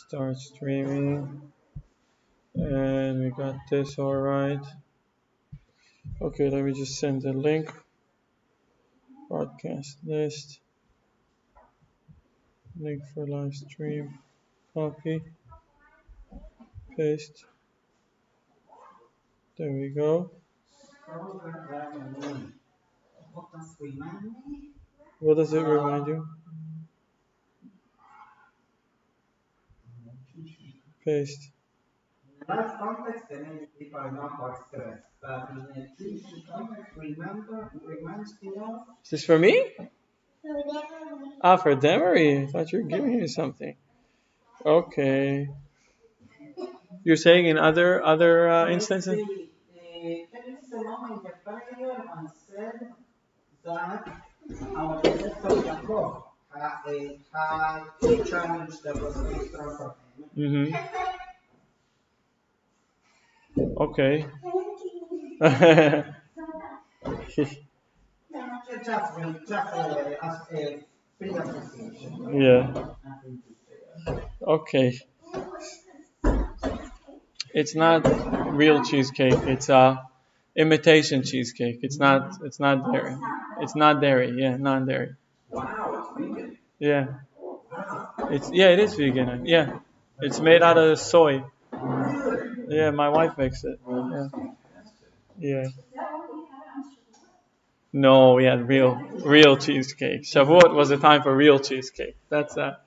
Start streaming. And we got this all right. Okay, let me just send the link. Broadcast list. Link for live stream. Copy. Paste. There we go. What does it remind you? Paste. Last context, the many people are not quite stressed, but in a Jewish context, reminds me of. Is this for me? Ah, for Demery. I thought you were giving me something. Okay. You're saying in other instances? There is a moment in the prayer and said that our ancestor Jacob had a challenge that was very strong for him. Okay. Just a free association. Yeah. Okay. It's not real cheesecake. It's imitation cheesecake. It's not dairy. It's not dairy. Yeah, non-dairy. Wow, it's vegan. Yeah. It is vegan. Yeah. It's made out of soy. Yeah, my wife makes it. Yeah. Yeah. No, we had real cheesecake. Shavuot was a time for real cheesecake. That's the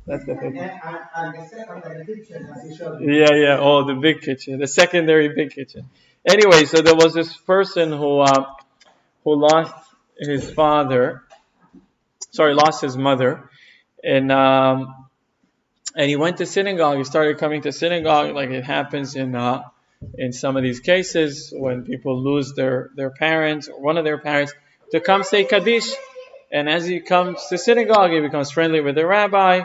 thing. Yeah. Oh, the big kitchen, the secondary big kitchen. Anyway, so there was this person who lost his father. Sorry, lost his mother, and he went to synagogue. He started coming to synagogue, like it happens in some of these cases when people lose their parents or one of their parents, to come say Kaddish. And as he comes to synagogue, he becomes friendly with the rabbi,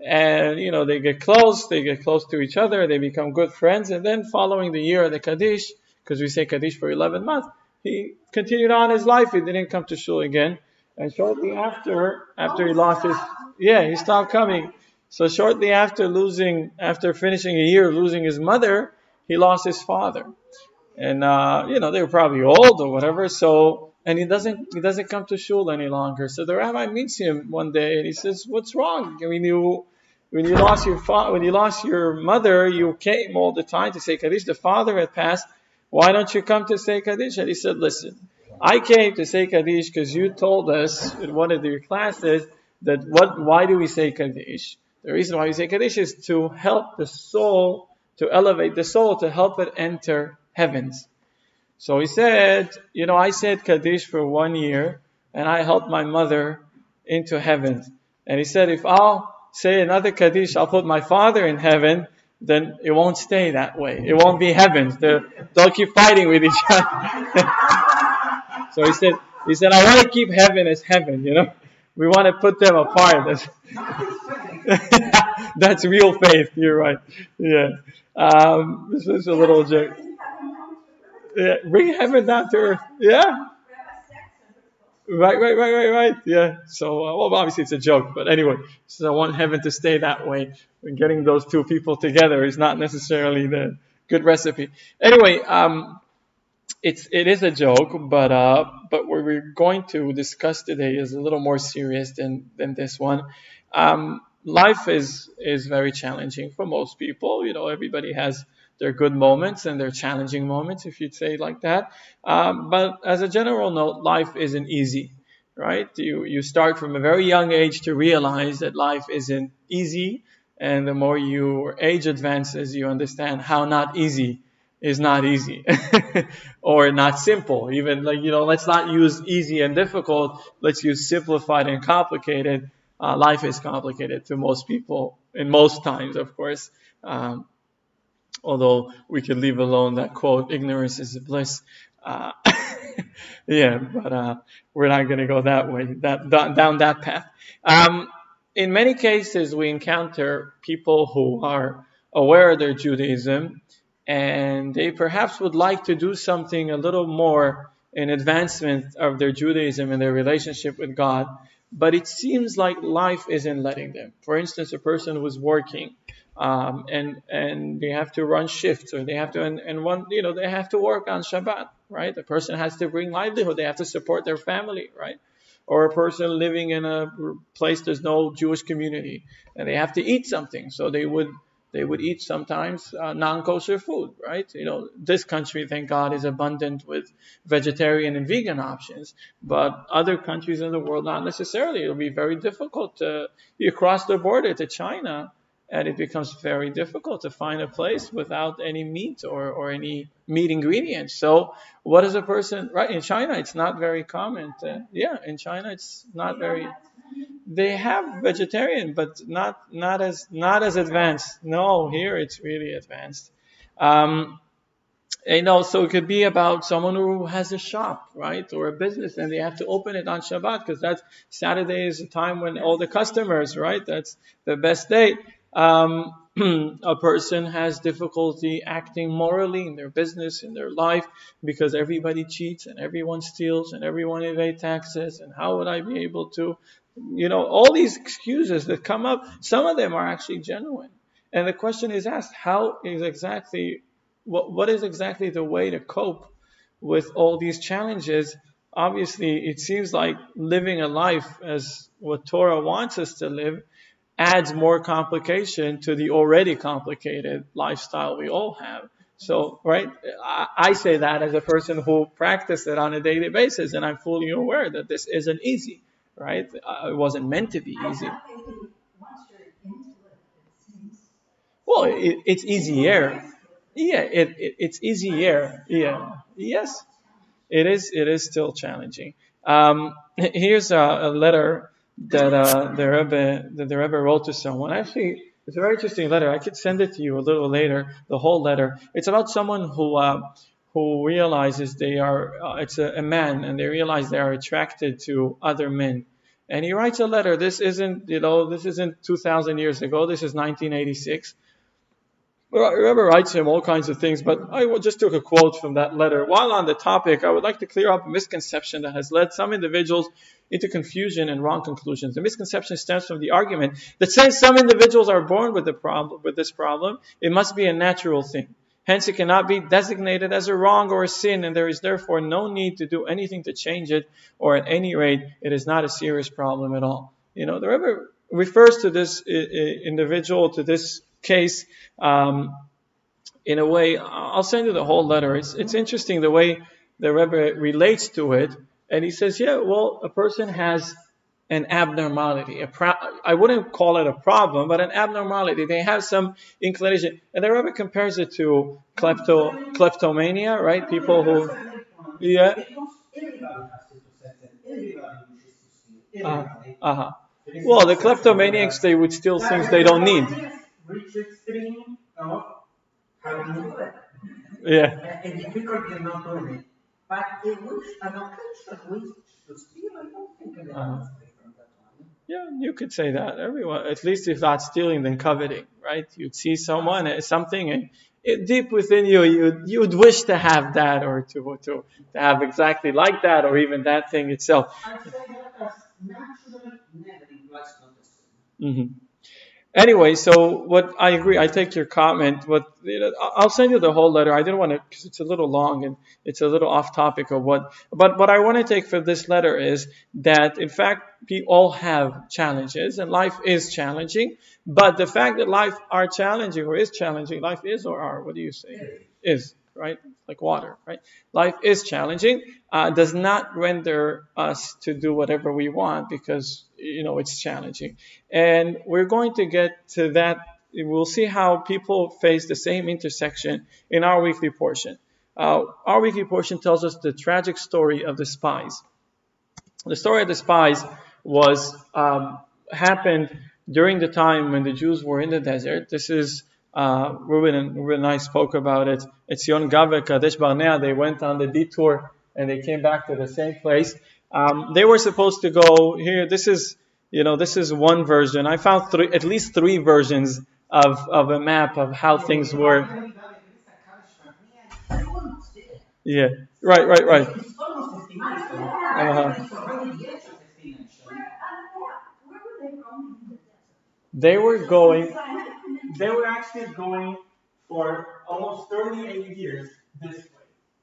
and they get close to each other, they become good friends, and then following the year of the Kaddish, because we say Kaddish for 11 months, he continued on his life. He didn't come to shul again, and shortly after he lost his, he stopped coming. So shortly after finishing a year losing his mother, he lost his father, and they were probably old or whatever. So, and he doesn't come to shul any longer. So the rabbi meets him one day and he says, "What's wrong? When you lost your mother, you came all the time to say Kaddish. The father had passed. Why don't you come to say Kaddish?" And he said, "Listen, I came to say Kaddish because you told us in one of your classes that why do we say Kaddish? The reason why we say Kaddish is to help the soul, to elevate the soul, to help it enter heavens." So he said, I said Kaddish for 1 year, and I helped my mother into heaven. And he said, if I'll say another Kaddish, I'll put my father in heaven, then it won't stay that way. It won't be heaven. They'll keep fighting with each other. So he said, I want to keep heaven as heaven, We want to put them apart. That's real faith. You're right. Yeah. This is a little joke. Yeah, bring heaven down to earth. Yeah. Right. Yeah. So, obviously it's a joke, but anyway, so I want heaven to stay that way. And getting those two people together is not necessarily the good recipe. Anyway, it is a joke, but what we're going to discuss today is a little more serious than this one. Life is very challenging for most people. Everybody has their good moments and their challenging moments, if you'd say it like that. But as a general note, life isn't easy, right? You start from a very young age to realize that life isn't easy, and the more your age advances, you understand how not easy is not easy or not simple. Even let's not use easy and difficult. Let's use simplified and complicated. Life is complicated to most people in most times, of course. Although we could leave alone that quote, ignorance is bliss. But we're not going to go that way, down that path. In many cases, we encounter people who are aware of their Judaism, and they perhaps would like to do something a little more in advancement of their Judaism and their relationship with God, but it seems like life isn't letting them. For instance, a person who's working, and they have to run shifts, or they have to, and one, they have to work on Shabbat, right? The person has to bring livelihood. They have to support their family, right? Or a person living in a place there's no Jewish community, and they have to eat something, so they would eat sometimes non-kosher food, right? This country, thank God, is abundant with vegetarian and vegan options, but other countries in the world, not necessarily. It'll be very difficult to you cross the border to China, and it becomes very difficult to find a place without any meat or any meat ingredients. So, what is a person, right? In China, it's not very common. Yeah, in China, it's not very. They have vegetarian, but not as advanced. No, here it's really advanced. Um, so it could be about someone who has a shop, right, or a business, and they have to open it on Shabbat because that's Saturday is the time when all the customers, right? That's the best day. A person has difficulty acting morally in their business, in their life, because everybody cheats and everyone steals and everyone evades taxes. And how would I be able to, all these excuses that come up? Some of them are actually genuine. And the question is asked: How is exactly what is exactly the way to cope with all these challenges? Obviously, it seems like living a life as what Torah wants us to live adds more complication to the already complicated lifestyle we all have. So, right, I say that as a person who practices it on a daily basis, and I'm fully aware that this isn't easy, right? It wasn't meant to be easy. Well, it's easier. Yeah, it's easier. Yeah. Yes, it is. It is still challenging. Here's a letter that the Rebbe wrote to someone. Actually, it's a very interesting letter. I could send it to you a little later. The whole letter. It's about someone who realizes they are. It's a man, and they realize they are attracted to other men. And he writes a letter. This isn't 2,000 years ago. This is 1986. Well, Rebbe writes him all kinds of things, but just took a quote from that letter. While on the topic, I would like to clear up a misconception that has led some individuals into confusion and wrong conclusions. The misconception stems from the argument that since some individuals are born with this problem, it must be a natural thing. Hence, it cannot be designated as a wrong or a sin, and there is therefore no need to do anything to change it, or at any rate, it is not a serious problem at all. The Rebbe refers to this individual, to this case, in a way. I'll send you the whole letter. It's interesting the way the Rebbe relates to it, and he says, yeah, well, a person has an abnormality. I wouldn't call it a problem, but an abnormality. They have some inclination, and the Rebbe compares it to kleptomania, right? People who, yeah, uh, uh-huh. Well, the kleptomaniacs, they would steal things they don't need. Reach extreme of having Yeah. a difficulty not doing it. But it was an occasion which to steal, I don't think anyone's free from that one. Yeah, you could say that. Everyone, at least if not stealing, then coveting, right? You'd see someone, something, and deep within you, you'd wish to have that, or to have exactly like that, or even that thing itself. I say that as natural never implies not a sin. Mm-hmm. Anyway, so what I agree, I take your comment. I'll send you the whole letter. I didn't want to, because it's a little long and it's a little off topic of what. But what I want to take for this letter is that in fact we all have challenges and life is challenging. But the fact that life are challenging or is challenging, life is or are. What do you say? Is, right? Like water, right? Life is challenging. Does not render us to do whatever we want because it's challenging. And we're going to get to that. We'll see how people face the same intersection in our weekly portion. Our weekly portion tells us the tragic story of the spies. The story of the spies was happened during the time when the Jews were in the desert. This is Ruben and I spoke about it. It's Yon Gave Kadesh Barnea. They went on the detour and they came back to the same place. They were supposed to go here. This is one version. I found at least three versions of a map of how things were. Yeah, right. It's almost destination. Uh-huh. It's already the edge of destination. They were going, they were actually going for almost 38 years this way.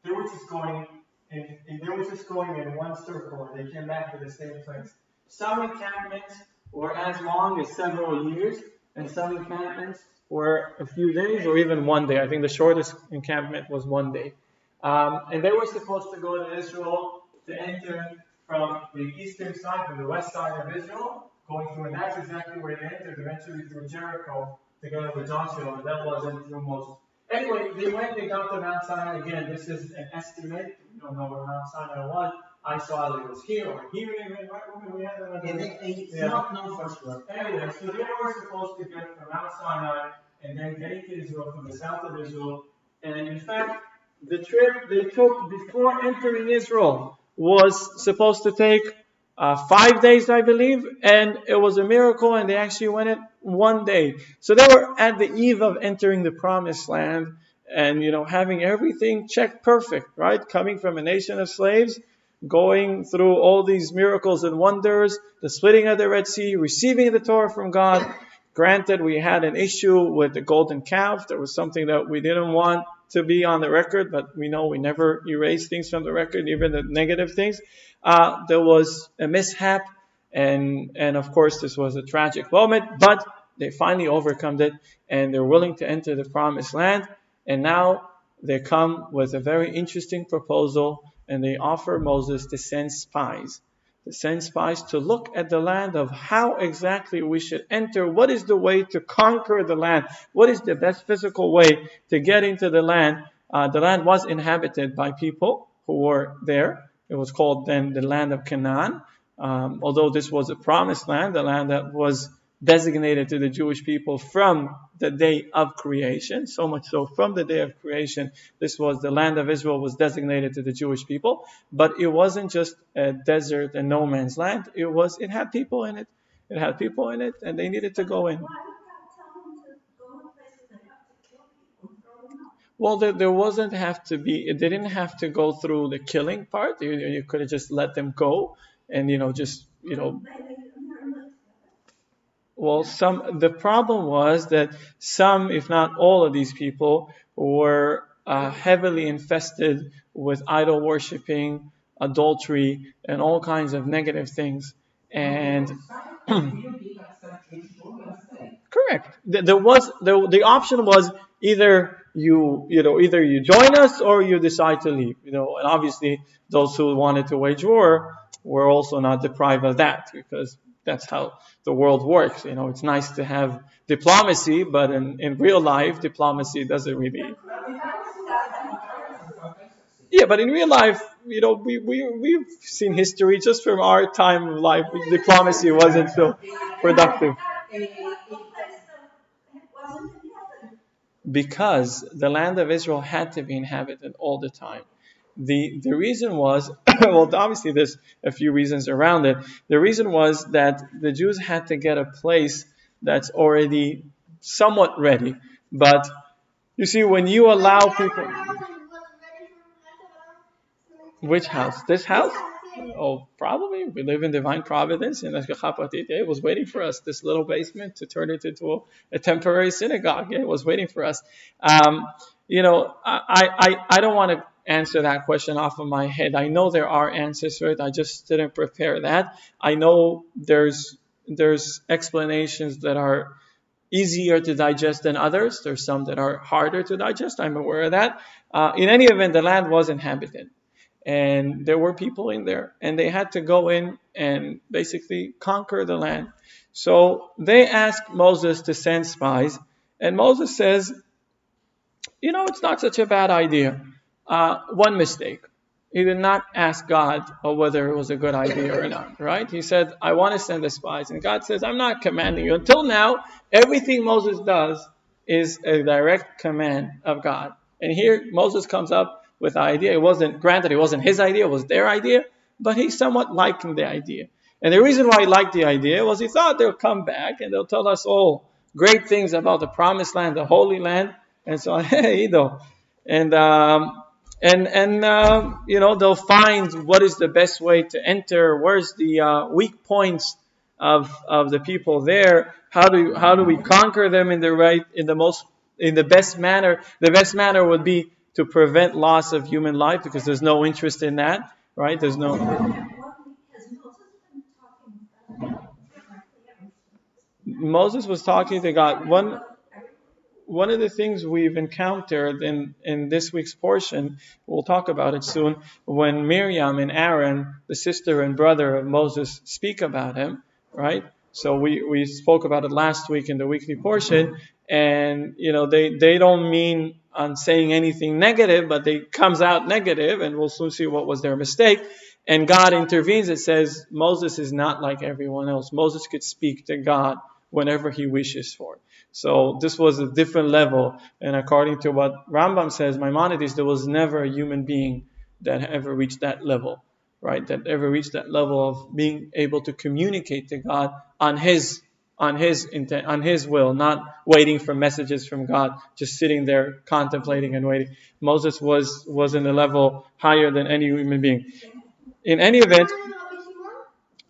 They were just going, and they were just going in one circle, and they came back to the same place. Some encampments were as long as several years, and some encampments were a few days or even one day. I think the shortest encampment was one day. And they were supposed to go to Israel to enter from the eastern side, from the west side of Israel, going through, and that's exactly where they entered, eventually through Jericho, together with Joshua, and that wasn't through Moses. Anyway, they went, they got to Mount Sinai. Again, this is an estimate. We don't know where Mount Sinai was. I saw that it was here or here even, right? We had that. It's not known for sure. Anyway, so they were supposed to get from Mount Sinai and then get into Israel from the south of Israel. And in fact, the trip they took before entering Israel was supposed to take 5 days, I believe, and it was a miracle, and they actually went it one day. So they were at the eve of entering the promised land, and having everything checked perfect, right? Coming from a nation of slaves, going through all these miracles and wonders, the splitting of the Red Sea, receiving the Torah from God. Granted, we had an issue with the golden calf. There was something that we didn't want to be on the record, but we know we never erase things from the record, even the negative things. There was a mishap, and of course this was a tragic moment, but they finally overcome it, and they're willing to enter the promised land. And now they come with a very interesting proposal, and they offer Moses to send spies. To send spies to look at the land of how exactly we should enter. What is the way to conquer the land? What is the best physical way to get into the land? The land was inhabited by people who were there. It was called then the land of Canaan. Although this was a promised land, the land that was designated to the Jewish people from the day of creation. So much so, from the day of creation, this was the land of Israel was designated to the Jewish people. But it wasn't just a desert and no man's land. It had people in it. It had people in it, and they needed to go in. Well, there wasn't have to be. It didn't have to go through the killing part. You could have just let them go, and just Well, the problem was that some, if not all of these people, were heavily infested with idol worshiping, adultery, and all kinds of negative things. And correct. The option was either you join us or you decide to leave. And obviously those who wanted to wage war were also not deprived of that, because that's how the world works. It's nice to have diplomacy, but in real life, diplomacy doesn't really. Yeah, but in real life, we've seen history just from our time of life. Diplomacy wasn't so productive. Because the land of Israel had to be inhabited all the time. The reason was, well, obviously there's a few reasons around it. The reason was that the Jews had to get a place that's already somewhat ready. But you see, when you allow people... Which house? This house? Oh, probably. We live in divine providence, and it was waiting for us. This little basement to turn it into a temporary synagogue. It was waiting for us. I don't want to answer that question off of my head. I know there are answers to it. I just didn't prepare that. I know there's explanations that are easier to digest than others. There's some that are harder to digest. I'm aware of that. In any event, the land was inhabited. And there were people in there, and they had to go in and basically conquer the land. So they asked Moses to send spies, and Moses says, it's not such a bad idea. One mistake. He did not ask God whether it was a good idea or not, right? He said, I want to send the spies. And God says, I'm not commanding you. Until now, everything Moses does is a direct command of God. And here Moses comes up with the idea. It wasn't his idea, it was their idea, but he somewhat liked the idea. And the reason why he liked the idea was he thought they'll come back and they'll tell us all great things about the promised land, the Holy Land, and so on. And they'll find what is the best way to enter, where's the weak points of the people there, how do we conquer them in the best manner? The best manner would be to prevent loss of human life, because there's no interest in that, right? There's no. Moses was talking to God. One of the things we've encountered in this week's portion, we'll talk about it soon, when Miriam and Aaron, the sister and brother of Moses, speak about him, right? So we spoke about it last week in the weekly portion, and they don't mean on saying anything negative, but they comes out negative, and we'll soon see what was their mistake. And God intervenes. It says Moses is not like everyone else. Moses could speak to God whenever he wishes for. So this was a different level. And according to what Rambam says, Maimonides, there was never a human being that ever reached that level, right? That ever reached that level of being able to communicate to God on his intent, on his will, not waiting for messages from God, just sitting there contemplating and waiting. Moses was in a level higher than any human being. In any event,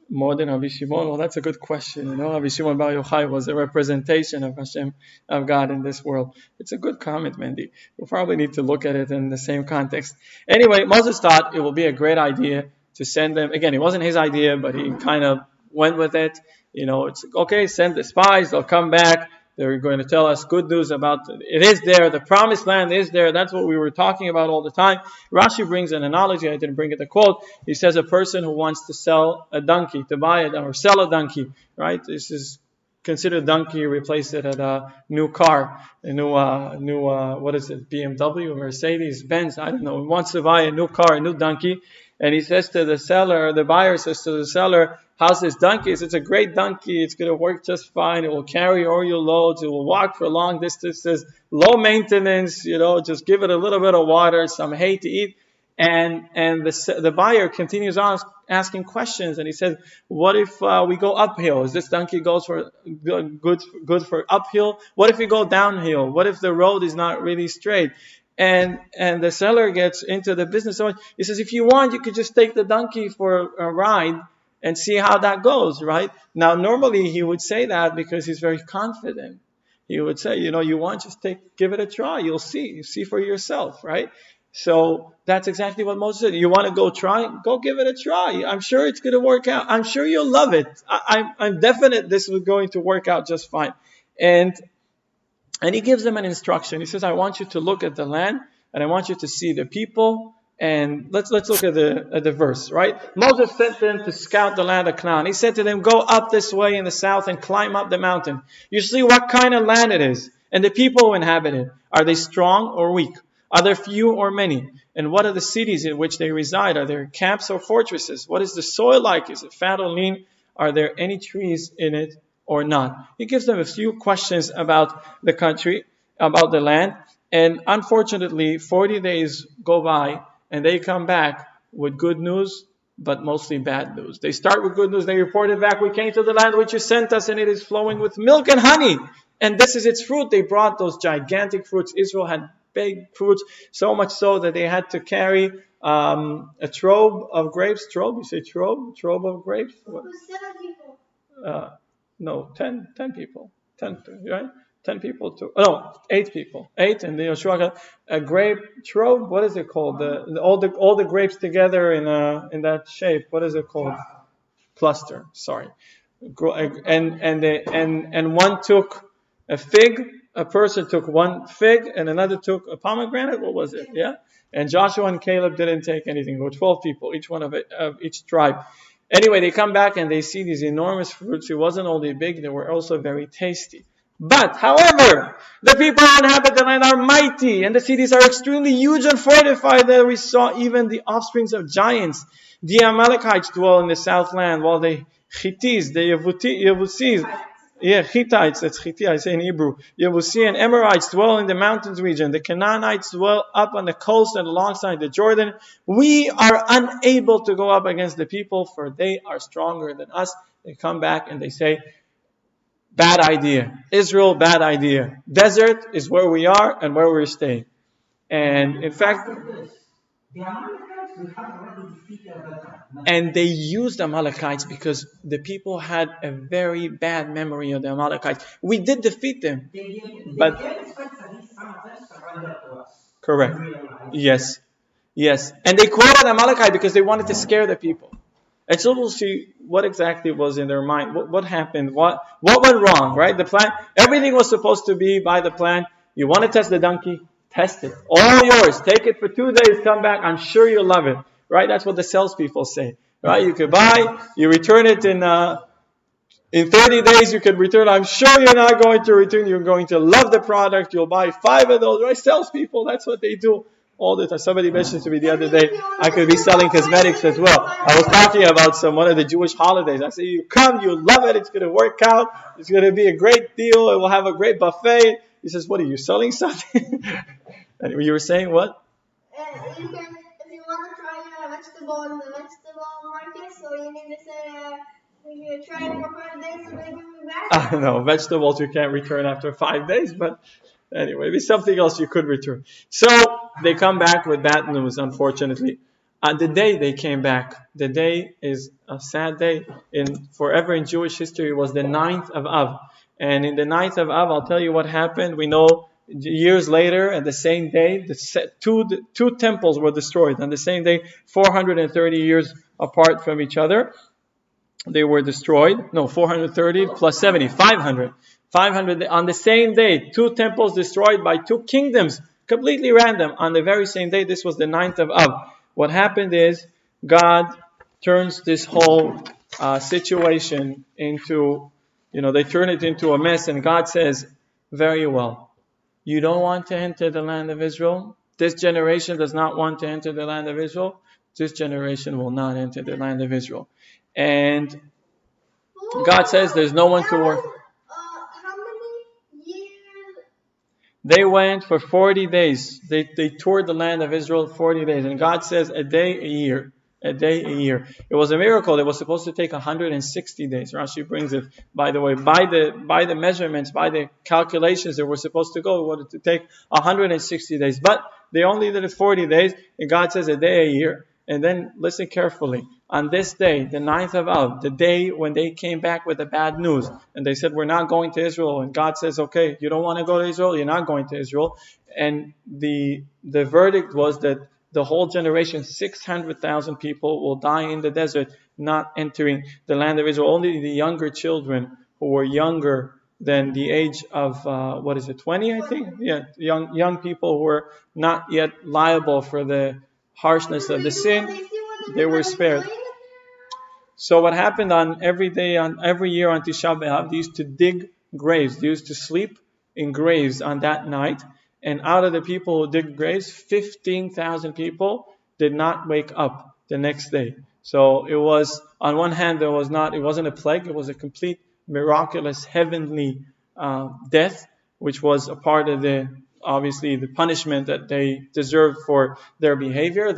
more than Rabbi Shimon? Well, that's a good question. Rabbi Shimon Bar Yochai was a representation of Hashem, of God in this world. It's a good comment, Mandy. We'll probably need to look at it in the same context. Anyway, Moses thought it would be a great idea to send them. Again, it wasn't his idea, but he kind of went with it. It's okay, send the spies, they'll come back. They're going to tell us good news about it is there. The promised land is there. That's what we were talking about all the time. Rashi brings an analogy. I didn't bring it a quote. He says a person who wants to sell a donkey, to buy it or sell a donkey, right? This is considered donkey. Replace it at a new car, a new what is it? BMW, Mercedes, Benz. I don't know. He wants to buy a new car, a new donkey, and he says to the seller, the buyer says to the seller, how's this donkey? It's a great donkey. It's going to work just fine. It will carry all your loads. It will walk for long distances. Low maintenance. Just give it a little bit of water, some hay to eat. And the buyer continues on asking questions, and he says, "What if we go uphill? Is this donkey goes for good for uphill? What if we go downhill? What if the road is not really straight?" And the seller gets into the business. So he says, "If you want, you could just take the donkey for a ride and see how that goes, right?" Now, normally he would say that because he's very confident. He would say, you want, just give it a try. You'll see. You see for yourself, right? So that's exactly what Moses said. You want to go try? Go give it a try. I'm sure it's going to work out. I'm sure you'll love it. I'm definite this is going to work out just fine. And he gives them an instruction. He says, I want you to look at the land, and I want you to see the people. And let's look at the verse, right? Moses sent them to scout the land of Canaan. He said to them, go up this way in the south and climb up the mountain. You see what kind of land it is, and the people who inhabit it. Are they strong or weak? Are there few or many? And what are the cities in which they reside? Are there camps or fortresses? What is the soil like? Is it fat or lean? Are there any trees in it or not? He gives them a few questions about the country, about the land. And unfortunately, 40 days go by, and they come back with good news, but mostly bad news. They start with good news. They reported back, we came to the land which you sent us, and it is flowing with milk and honey. And this is its fruit. They brought those gigantic fruits. Israel had big fruits, so much so that they had to carry a trove of grapes. Trove? You say trove? Trove of grapes? What? No, 10 people. 10, right? 10 people to, no, 8 people. 8, and the Yoshua got a grape trove. What is it called? All the grapes together in that shape. What is it called? Cluster. Sorry. And one took a fig. A person took one fig, and another took a pomegranate. What was it? Yeah. And Joshua and Caleb didn't take anything. There were 12 people, each one of each tribe. Anyway, they come back and they see these enormous fruits. It wasn't only big; they were also very tasty. But, however, the people who inhabit the land are mighty, and the cities are extremely huge and fortified. There we saw even the offsprings of giants. The Amalekites dwell in the southland, while the Hittites, the Yevusis, Hittites, that's Hittite, I say in Hebrew, Yevusi and Amorites dwell in the mountains region. The Canaanites dwell up on the coast and alongside the Jordan. We are unable to go up against the people, for they are stronger than us. They come back and they say, bad idea. Israel, bad idea. Desert is where we are and where we're staying. And in fact, we have already defeated the And they used Amalekites because the people had a very bad memory of the Amalekites. We did defeat them, but they expect that some of them surrender to us. correct. Yes, yes. And they quoted Amalekite because they wanted to scare the people. And so we'll see what exactly was in their mind. What happened? What went wrong? Right? The plan. Everything was supposed to be by the plan. You want to test the donkey? Test it. All yours. Take it for 2 days. Come back. I'm sure you'll love it. Right? That's what the salespeople say. Right? You could buy. You return it in 30 days. You could return. I'm sure you're not going to return. You're going to love the product. You'll buy 5 of those. Right? Salespeople. That's what they do all the time. Somebody mentioned to me the other day, I could be selling cosmetics as well. I was talking about one of the Jewish holidays. I said, you come, you love it, it's going to work out, it's going to be a great deal, and we'll have a great buffet. He says, what are you selling something? And you were saying what? You can, if you want to try a vegetable in the vegetable market, so you need to say, you try it for 5 days and then give me back. No, vegetables you can't return after 5 days, but anyway, maybe something else you could return. So they come back with bad news, unfortunately. The day they came back, the day is a sad day. Forever in Jewish history, it was the 9th of Av. And in the 9th of Av, I'll tell you what happened. We know years later, at the same day, two temples were destroyed. On the same day, 430 years apart from each other, they were destroyed. No, 430 plus 70, 500. 500 on the same day, 2 temples destroyed by 2 kingdoms, completely random. On the very same day, this was the 9th of Av. What happened is God turns this whole situation into, they turn it into a mess, and God says, very well, you don't want to enter the land of Israel? This generation does not want to enter the land of Israel? This generation will not enter the land of Israel. And God says there's no one to work. How many years? They went for 40 days. They toured the land of Israel 40 days. And God says a day a year. A day a year. It was a miracle. It was supposed to take 160 days. Rashi brings it, by the way, by the measurements, by the calculations that were supposed to go, it wanted to take 160 days. But they only did it 40 days. And God says a day a year. And then listen carefully. On this day, the 9th of Av, the day when they came back with the bad news, and they said, we're not going to Israel. And God says, okay, you don't want to go to Israel? You're not going to Israel. And the verdict was that the whole generation, 600,000 people, will die in the desert, not entering the land of Israel. Only the younger children who were younger than the age of, 20, I think? Yeah, young people who were not yet liable for the harshness of the sin, they were spared. So what happened on every year on Tisha B'Av, they used to dig graves. They used to sleep in graves on that night. And out of the people who dig graves, 15,000 people did not wake up the next day. So it was, on one hand, it wasn't a plague. It was a complete miraculous heavenly death, which was a part of obviously the punishment that they deserved for their behavior.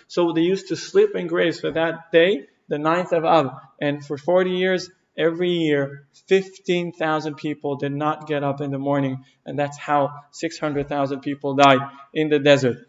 So they used to sleep in graves for that day, the 9th of Av. And for 40 years, every year, 15,000 people did not get up in the morning. And that's how 600,000 people died in the desert.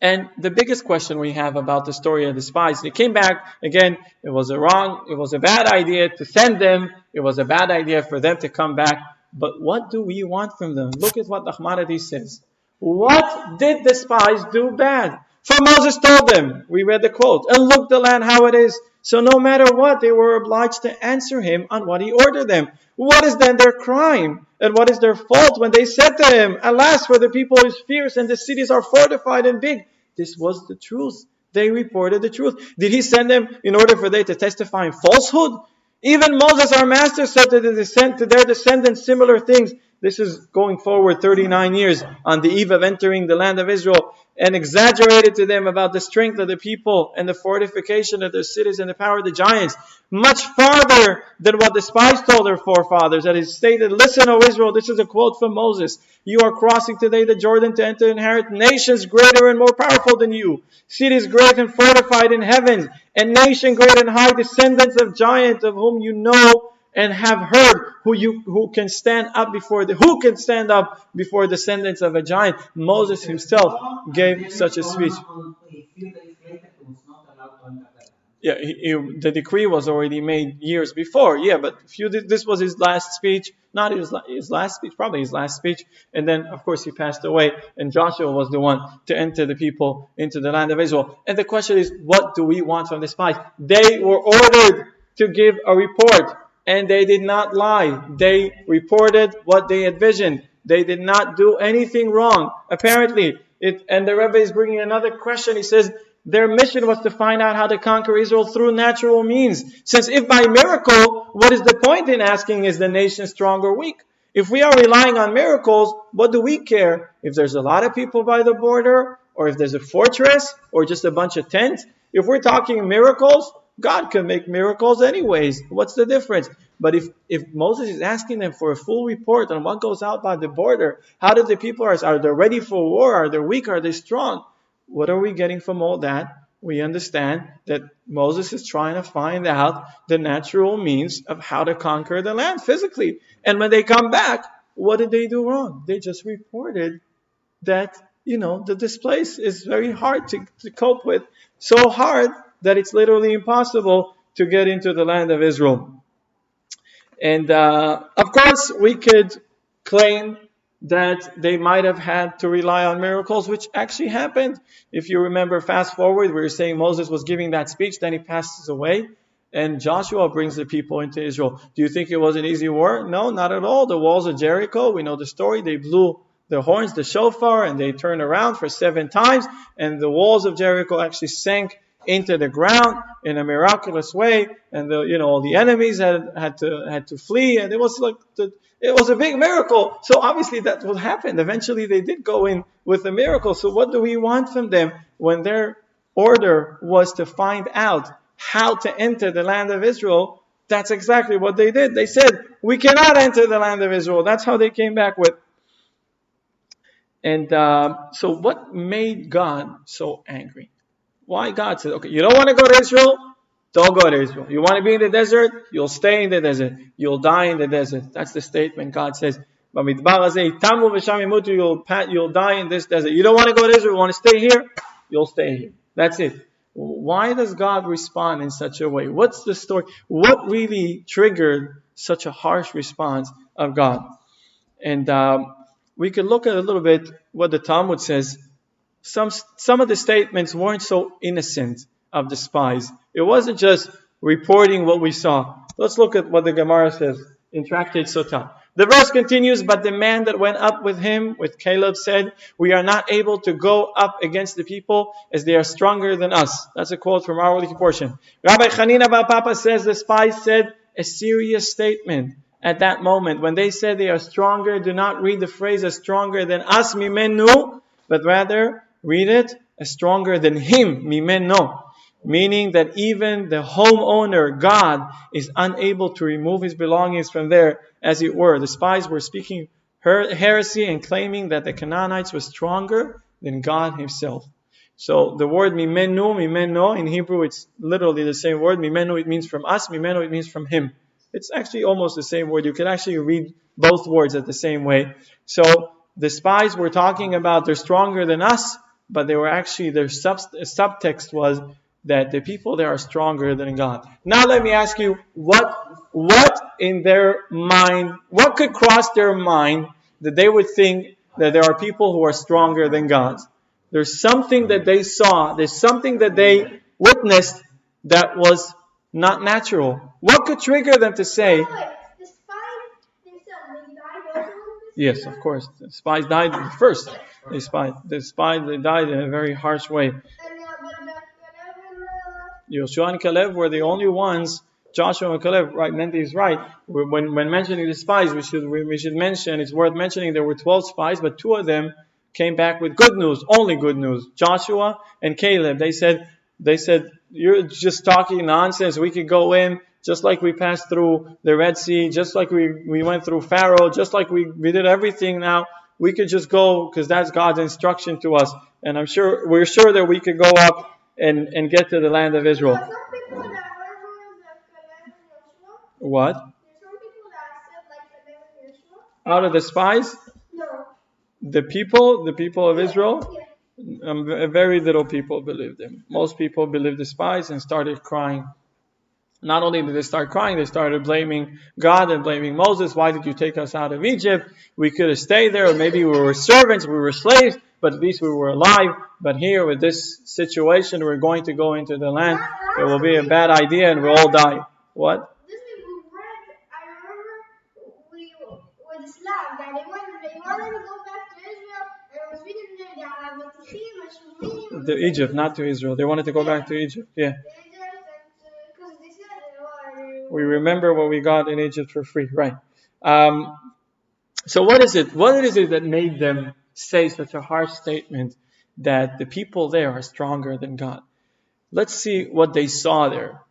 And the biggest question we have about the story of the spies, they came back, again, it was a bad idea to send them. It was a bad idea for them to come back. But what do we want from them? Look at what Ahmadadi says. What did the spies do bad? For Moses told them, we read the quote, and look the land how it is. So no matter what, they were obliged to answer him on what he ordered them. What is then their crime? And what is their fault when they said to him, alas, for the people is fierce and the cities are fortified and big. This was the truth. They reported the truth. Did he send them in order for they to testify in falsehood? Even Moses, our master, said to their descendants similar things. This is going forward 39 years on the eve of entering the land of Israel, and exaggerated to them about the strength of the people and the fortification of their cities and the power of the giants, much farther than what the spies told their forefathers. That is stated, listen, O Israel, this is a quote from Moses. You are crossing today the Jordan to enter and inherit nations greater and more powerful than you, cities great and fortified in heaven, and nation great and high, descendants of giants of whom you know and have heard, who can stand up before descendants of a giant. Moses himself gave such a speech. A few days Yeah, the decree was already made years before. Yeah, but this was his last speech, not his last speech, probably his last speech. And then, of course, he passed away, and Joshua was the one to enter the people into the land of Israel. And the question is, what do we want from the spies? They were ordered to give a report, and they did not lie. They reported what they had visioned. They did not do anything wrong, apparently. And the Rebbe is bringing another question. He says, their mission was to find out how to conquer Israel through natural means. Since if by miracle, what is the point in asking, is the nation strong or weak? If we are relying on miracles, what do we care? If there's a lot of people by the border, or if there's a fortress, or just a bunch of tents? If we're talking miracles, God can make miracles anyways. What's the difference? But if Moses is asking them for a full report on what goes out by the border, how do the people are they ready for war? Are they weak? Are they strong? What are we getting from all that? We understand that Moses is trying to find out the natural means of how to conquer the land physically. And when they come back, what did they do wrong? They just reported that, that this place is very hard to cope with. So hard that it's literally impossible to get into the land of Israel. And of course, we could claim that they might have had to rely on miracles, which actually happened. If you remember, fast forward, we were saying Moses was giving that speech, then he passes away, and Joshua brings the people into Israel. Do you think it was an easy war? No, not at all. The walls of Jericho, we know the story, they blew the horns, the shofar, and they turned around for 7 times, and the walls of Jericho actually sank into the ground in a miraculous way, and the enemies had to flee, and it was a big miracle. So obviously that will happen. Eventually they did go in with a miracle. So what do we want from them when their order was to find out how to enter the land of Israel? That's exactly what they did. They said, we cannot enter the land of Israel. That's how they came back with. And so what made God so angry? Why God said, okay, you don't want to go to Israel? Don't go to Israel. You want to be in the desert? You'll stay in the desert. You'll die in the desert. That's the statement God says. You'll die in this desert. You don't want to go to Israel? You want to stay here? You'll stay here. That's it. Why does God respond in such a way? What's the story? What really triggered such a harsh response of God? And we could look at a little bit what the Talmud says. Some of the statements weren't so innocent of the spies. It wasn't just reporting what we saw. Let's look at what the Gemara says in Tractate Sotah. The verse continues, but the man that went up with him, with Caleb, said, we are not able to go up against the people as they are stronger than us. That's a quote from our holy portion. Rabbi Chanina Bar Papa says the spies said a serious statement at that moment. When they said they are stronger, do not read the phrase as stronger than us, mimenu, but rather read it as stronger than him, mimeno, meaning that even the homeowner, God, is unable to remove his belongings from there, as it were. The spies were speaking heresy and claiming that the Canaanites were stronger than God himself. So the word mimeno, in Hebrew it's literally the same word. Mimeno, it means from us. Mimeno, it means from him. It's actually almost the same word. You can actually read both words at the same way. So the spies were talking about they're stronger than us, but they were actually, their subtext was that the people there are stronger than God. Now let me ask you, what in their mind, what could cross their mind that they would think that there are people who are stronger than God? There's something that they saw, there's something that they witnessed that was not natural. What could trigger them to say, The spies themselves, they died also? yes, of course, the spies died first. They died in a very harsh way. Joshua and Caleb were the only ones. Joshua and Caleb, right? Nanti is right. When mentioning the spies, we should mention. It's worth mentioning there were 12 spies, but 2 of them came back with good news, only good news. Joshua and Caleb. They said, you're just talking nonsense. We could go in just like we passed through the Red Sea, just like we went through Pharaoh, just like we did everything now. We could just go because that's God's instruction to us. And we're sure that we could go up and get to the land of Israel. Some people that were Caleb and Joshua. What? There's some people that said like Caleb and Joshua. Out of the spies? No. The people of Israel? Yeah. Very little people believed him. Most people believed the spies and started crying. Not only did they start crying, they started blaming God and blaming Moses. Why did you take us out of Egypt? We could have stayed there. Or maybe we were servants, we were slaves, but at least we were alive. But here with this situation, we're going to go into the land. It will be a bad idea and we'll all die. What? This week we read, I remember we with Islam that they wanted to go back to Israel and it was written there that To Egypt, not to Israel. They wanted to go back to Egypt. Yeah. because they said We remember what we got in Egypt for free, right? So what is it? What is it that made them say such a harsh statement that the people there are stronger than God? Let's see what they saw there.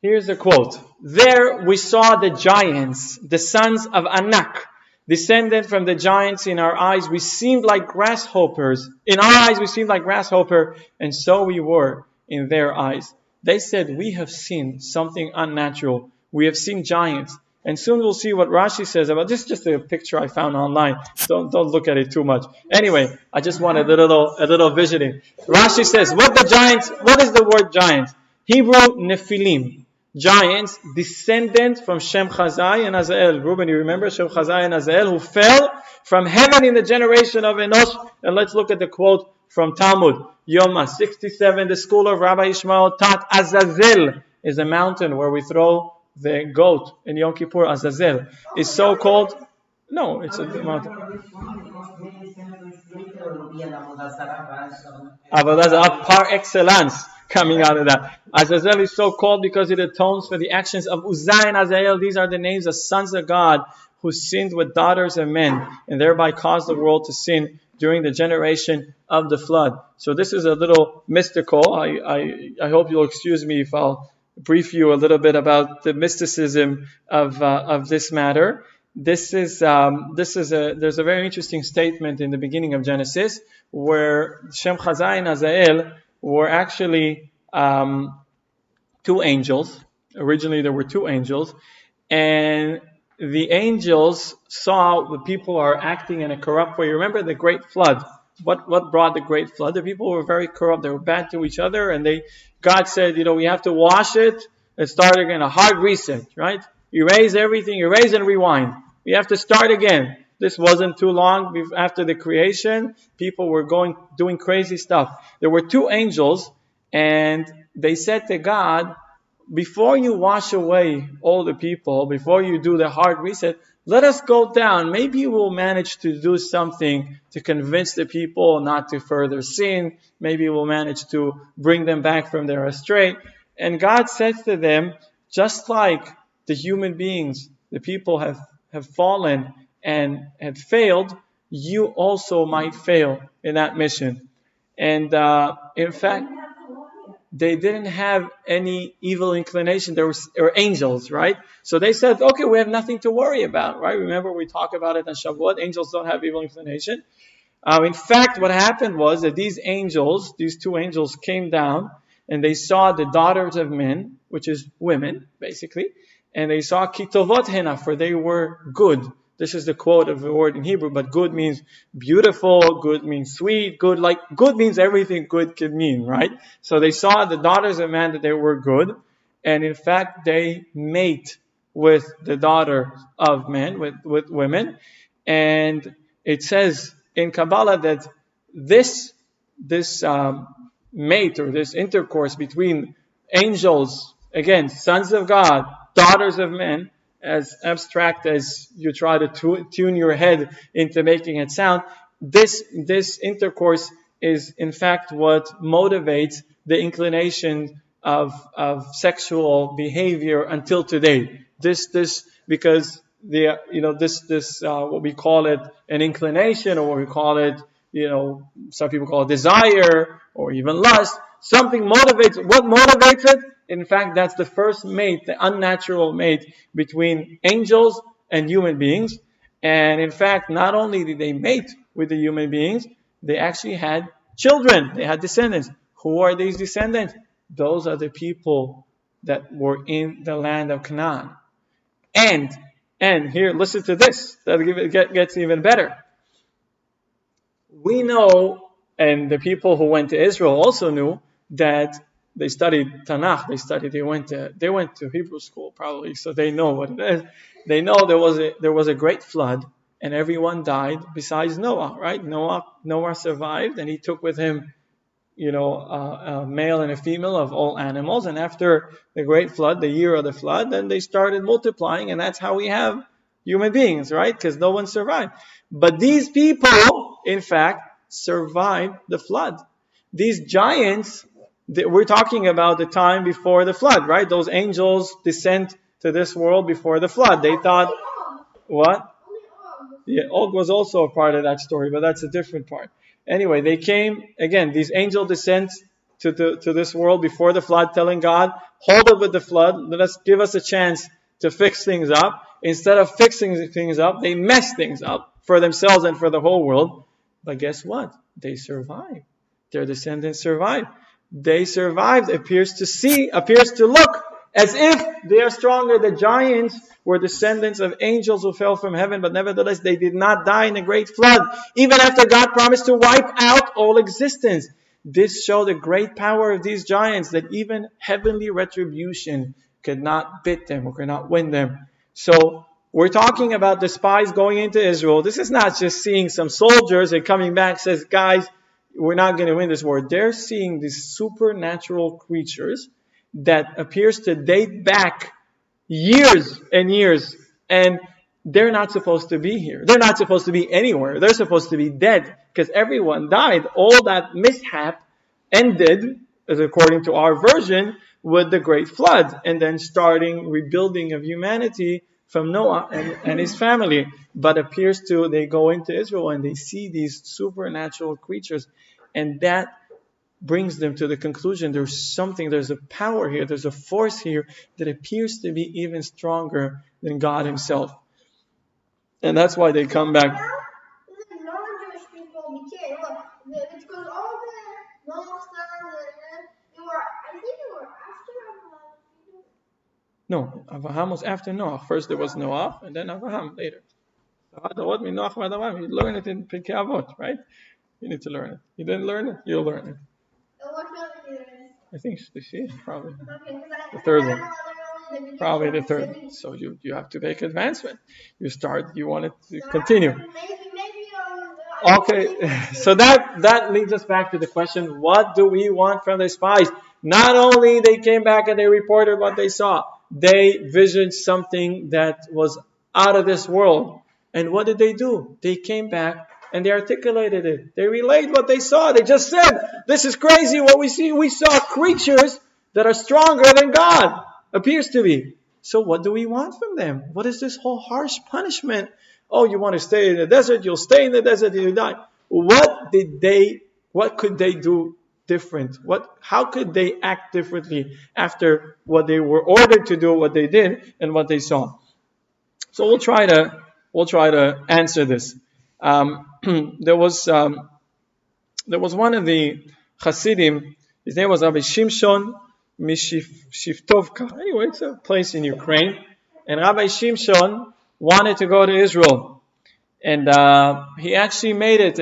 Here's a quote. There we saw the giants, the sons of Anak, descended from the giants. In our eyes we seemed like grasshoppers. In our eyes we seemed like grasshopper, and so we were in their eyes. They said, we have seen something unnatural. We have seen giants. And soon we'll see what Rashi says about this. Just a picture I found online. Don't look at it too much. Anyway, I just wanted a little visioning. Rashi says, what is the word giant? Hebrew Nephilim. Giants, descendant from Shem Chazai and Azael. Reuben, you remember Shem Chazai and Azael, who fell from heaven in the generation of Enosh? And let's look at the quote from Talmud. Yoma 67, the school of Rabbi Ishmael taught Azazel is a mountain where we throw the goat in Yom Kippur. Azazel is so called. No, it's a mountain. Avodah par excellence coming out of that. Azazel is so called because it atones for the actions of Uzzah and Azael. These are the names of sons of God who sinned with daughters of men and thereby caused the world to sin during the generation of the flood. So this is a little mystical. I hope you'll excuse me if I'll brief you a little bit about the mysticism of this matter. There's a very interesting statement in the beginning of Genesis where Shem Chazai and Azael were actually two angels. Originally there were two angels, and the angels saw the people are acting in a corrupt way. Remember the great flood. What brought the great flood? The people were very corrupt. They were bad to each other, and God said, we have to wash it and start again, a hard reset, right? Erase everything, erase and rewind. We have to start again. This wasn't too long after the creation. People were doing crazy stuff. There were two angels, and they said to God, before you wash away all the people, before you do the hard reset, let us go down. Maybe we'll manage to do something to convince the people not to further sin. Maybe we'll manage to bring them back from their astray. And God says to them, just like the human beings, the people have fallen and had failed, you also might fail in that mission. And in fact, they didn't have any evil inclination. They were angels, right? So they said, okay, we have nothing to worry about, right? Remember we talk about it on Shavuot. Angels don't have evil inclination. In fact, what happened was that these two angels came down and they saw the daughters of men, which is women, basically. And they saw kitovot hena, for they were good. This is the quote of the word in Hebrew, but good means beautiful, good means sweet, good means everything good can mean, right? So they saw the daughters of man that they were good, and in fact they mate with the daughter of men, with women. And it says in Kabbalah that this mate or this intercourse between angels, again, sons of God, daughters of men, as abstract as you try to tune your head into making it sound, this intercourse is in fact what motivates the inclination of sexual behavior until today. This because what we call it an inclination, or what we call it, some people call it desire or even lust. Something motivates. What motivates it? In fact, that's the first mate, the unnatural mate between angels and human beings. And in fact, not only did they mate with the human beings, they actually had children. They had descendants. Who are these descendants? Those are the people that were in the land of Canaan. And here, listen to this. That gets even better. We know And the people who went to Israel also knew that they studied Tanakh. They went to Hebrew school probably, so they know what it is. They know there was a great flood, and everyone died besides Noah. Right? Noah survived, and he took with him, a male and a female of all animals. And after the great flood, the year of the flood, then they started multiplying, and that's how we have human beings, right? Because no one survived. But these people, in fact, survived the flood. These giants, we're talking about the time before the flood, right? Those angels descend to this world before the flood. They thought, what? Yeah, Og was also a part of that story, but that's a different part. Anyway, they came, again, these angel descents to this world before the flood, telling God, hold up with the flood, give us a chance to fix things up. Instead of fixing things up, they mess things up for themselves and for the whole world. But guess what? They survived. Their descendants survived. They survived, appears to look as if they are stronger. The giants were descendants of angels who fell from heaven, but nevertheless they did not die in the great flood, even after God promised to wipe out all existence. This showed the great power of these giants, that even heavenly retribution could not beat them or could not win them. So we're talking about the spies going into Israel. This is not just seeing some soldiers and coming back says, guys, we're not going to win this war. They're seeing these supernatural creatures that appears to date back years and years, and they're not supposed to be here. They're not supposed to be anywhere. They're supposed to be dead because everyone died. All that mishap ended, as according to our version, with the great flood, and then starting rebuilding of humanity from Noah and his family. But they go into Israel and they see these supernatural creatures, and that brings them to the conclusion there's a power here, there's a force here that appears to be even stronger than God himself. And that's why they come back. The non-Jewish people became, look, it's because all the Noah's sons, I think they were after Abraham. No, Abraham was after Noah. First there was Noah, and then Abraham later. You learn it in Pirkei Avot, right? You need to learn it. You didn't learn it, you'll learn it. I think she probably the third one. Probably the third. So you have to make advancement. You want it to continue. Okay, so that leads us back to the question, what do we want from the spies? Not only they came back and they reported what they saw, they visioned something that was out of this world. And what did they do? They came back and they articulated it. They relayed what they saw. They just said, this is crazy what we see. We saw creatures that are stronger than God, appears to be. So what do we want from them? What is this whole harsh punishment? Oh, you want to stay in the desert? You'll stay in the desert and you die. What could they do different? How could they act differently after what they were ordered to do, what they did, and what they saw? So we'll try to answer this. There was one of the Hasidim. His name was Rabbi Shimshon Mishivtovka. Anyway, it's a place in Ukraine. And Rabbi Shimshon wanted to go to Israel, and he actually made it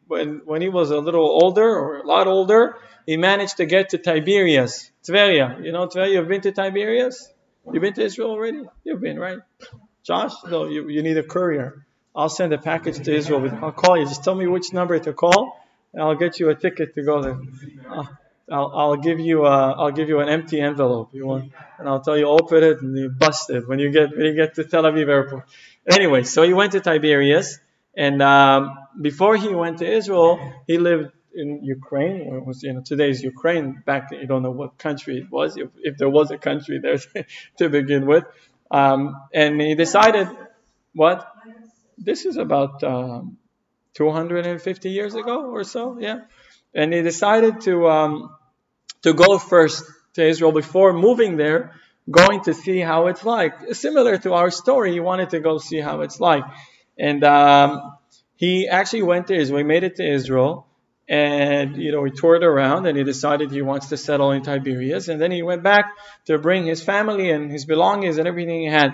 when he was a little older, or a lot older. He managed to get to Tiberias, Tveria. You know Tveria? You've been to Tiberias? You've been to Israel already? You've been, right? Josh? No, you need a courier. I'll send a package to Israel. I'll call you. Just tell me which number to call, and I'll get you a ticket to go there. I'll give you an empty envelope. You want, and I'll tell you open it and you bust it when you get to Tel Aviv airport. Anyway, so he went to Tiberias, and before he went to Israel, he lived in Ukraine. It was today's Ukraine. Back then, you don't know what country it was, if there was a country there to begin with. And he decided, what? This is about 250 years ago or so, yeah. And he decided to go first to Israel before moving there, going to see how it's like. Similar to our story, he wanted to go see how it's like. And he actually went to Israel. He made it to Israel. And, he toured around and he decided he wants to settle in Tiberias. And then he went back to bring his family and his belongings and everything he had.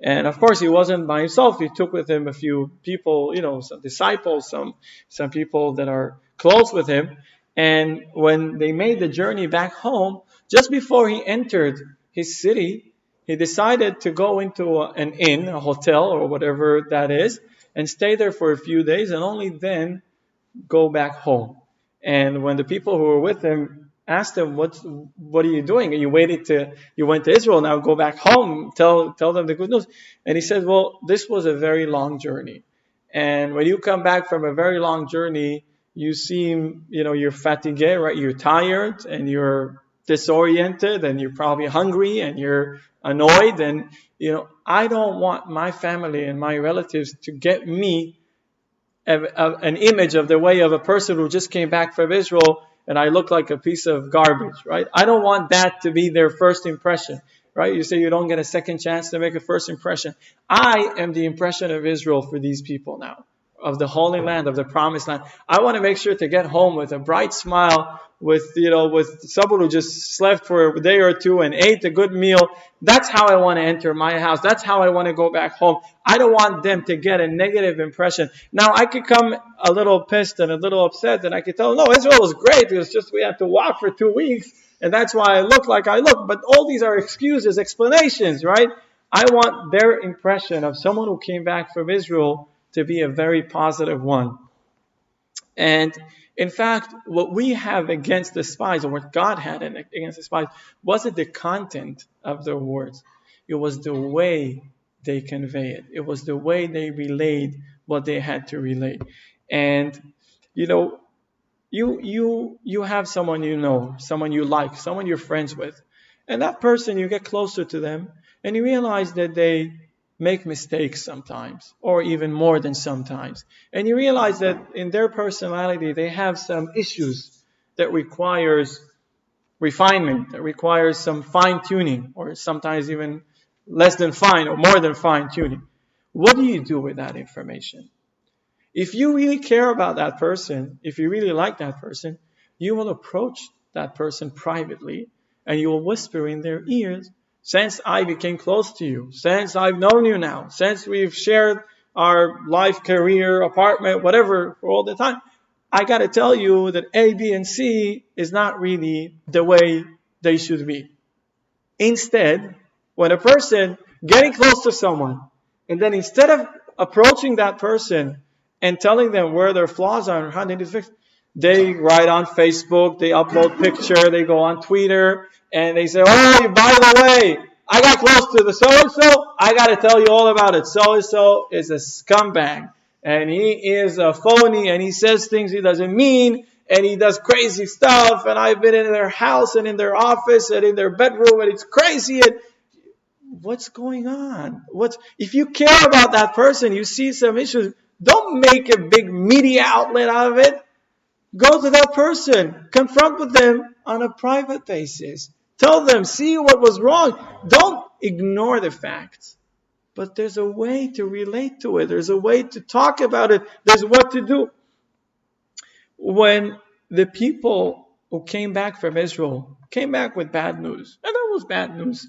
And of course, he wasn't by himself. He took with him a few people, some disciples, some people that are close with him. And when they made the journey back home, just before he entered his city, he decided to go into an inn, a hotel, or whatever that is, and stay there for a few days, and only then go back home. And when the people who were with him asked him, what are you doing? You went to Israel, now go back home, tell them the good news. And he said, well, this was a very long journey. And when you come back from a very long journey, you seem, you're fatigued, right? You're tired and you're disoriented and you're probably hungry and you're annoyed. And, I don't want my family and my relatives to get me an image of the way of a person who just came back from Israel and I look like a piece of garbage, right? I don't want that to be their first impression, right? You say you don't get a second chance to make a first impression. I am the impression of Israel for these people now, of the Holy Land, of the Promised Land. I want to make sure to get home with a bright smile, with someone who just slept for a day or two and ate a good meal. That's how I want to enter my house. That's how I want to go back home. I don't want them to get a negative impression. Now, I could come a little pissed and a little upset, and I could tell them, no, Israel was great. It was just we had to walk for 2 weeks, and that's why I look like I look. But all these are excuses, explanations, right? I want their impression of someone who came back from Israel to be a very positive one. And in fact, what we have against the spies, or what God had against the spies, wasn't the content of their words. It was the way they convey it. It was the way they relayed what they had to relay. And, you have someone someone you like, someone you're friends with. And that person, you get closer to them, and you realize that they make mistakes sometimes, or even more than sometimes. And you realize that in their personality, they have some issues that requires refinement, that requires some fine-tuning, or sometimes even less than fine, or more than fine-tuning. What do you do with that information? If you really care about that person, if you really like that person, you will approach that person privately and you will whisper in their ears, since I became close to you, since I've known you now, since we've shared our life, career, apartment, whatever for all the time, I got to tell you that A, B, and C is not really the way they should be. Instead, when a person getting close to someone, and then instead of approaching that person and telling them where their flaws are and how they need to fix, they write on Facebook, they upload picture, they go on Twitter, and they say, oh, by the way, I got close to the so-and-so, I got to tell you all about it. So-and-so is a scumbag, and he is a phony, and he says things he doesn't mean, and he does crazy stuff, and I've been in their house and in their office and in their bedroom, and it's crazy. And what's going on? If you care about that person, you see some issues, don't make a big media outlet out of it. Go to that person, confront with them on a private basis. Tell them, see what was wrong. Don't ignore the facts. But there's a way to relate to it. There's a way to talk about it. There's what to do. When the people who came back from Israel came back with bad news, and that was bad news,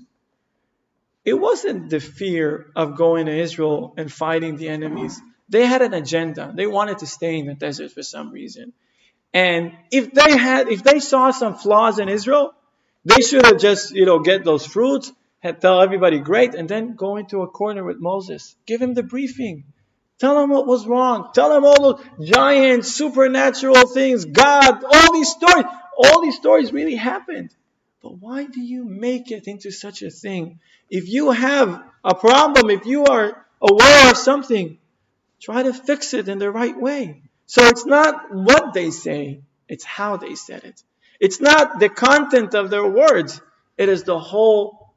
it wasn't the fear of going to Israel and fighting the enemies. They had an agenda. They wanted to stay in the desert for some reason. And if they saw some flaws in Israel, they should have just, get those fruits, tell everybody great, and then go into a corner with Moses. Give him the briefing. Tell him what was wrong. Tell him all those giant, supernatural things, God, all these stories really happened. But why do you make it into such a thing? If you have a problem, if you are aware of something, try to fix it in the right way. So it's not what they say, it's how they said it. It's not the content of their words. It is the whole,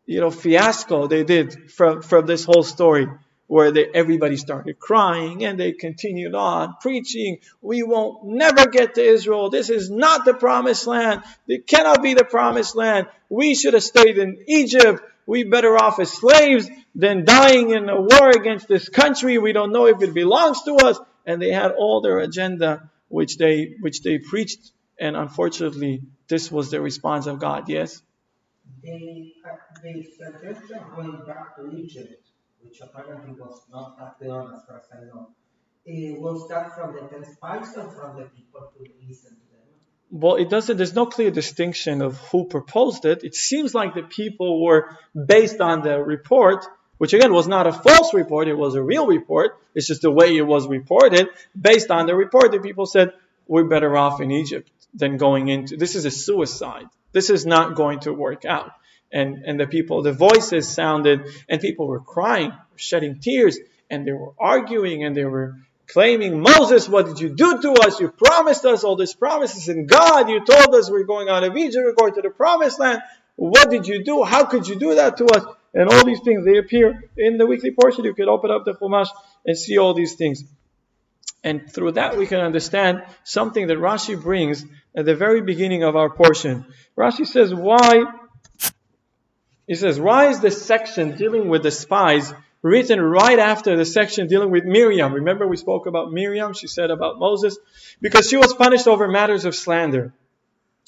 fiasco they did from this whole story, where everybody started crying and they continued on preaching, we won't never get to Israel. This is not the promised land. It cannot be the promised land. We should have stayed in Egypt. We better off as slaves than dying in a war against this country. We don't know if it belongs to us. And they had all their agenda, which they preached. And unfortunately, this was the response of God. Yes? The suggestion of going back to Egypt, which apparently was not acted on as far as I know, Was that from the 10 spies or from the people who listened to them? Well, it doesn't. There's no clear distinction of who proposed it. It seems like the people were based on the report, which again was not a false report. It was a real report. It's just the way it was reported. Based on the report, the people said we're better off in Egypt than going into. This is a suicide. This is not going to work out. And the people, the voices sounded, and people were crying, shedding tears, and they were arguing, and they were claiming, Moses, what did you do to us? You promised us all these promises in God. You told us we're going out of Egypt, we're going to the promised land. What did you do? How could you do that to us? And all these things, they appear in the weekly portion. You could open up the Chumash and see all these things. And through that we can understand something that Rashi brings at the very beginning of our portion. Rashi says, why is this section dealing with the spies written right after the section dealing with Miriam? Remember we spoke about Miriam, she said about Moses, because she was punished over matters of slander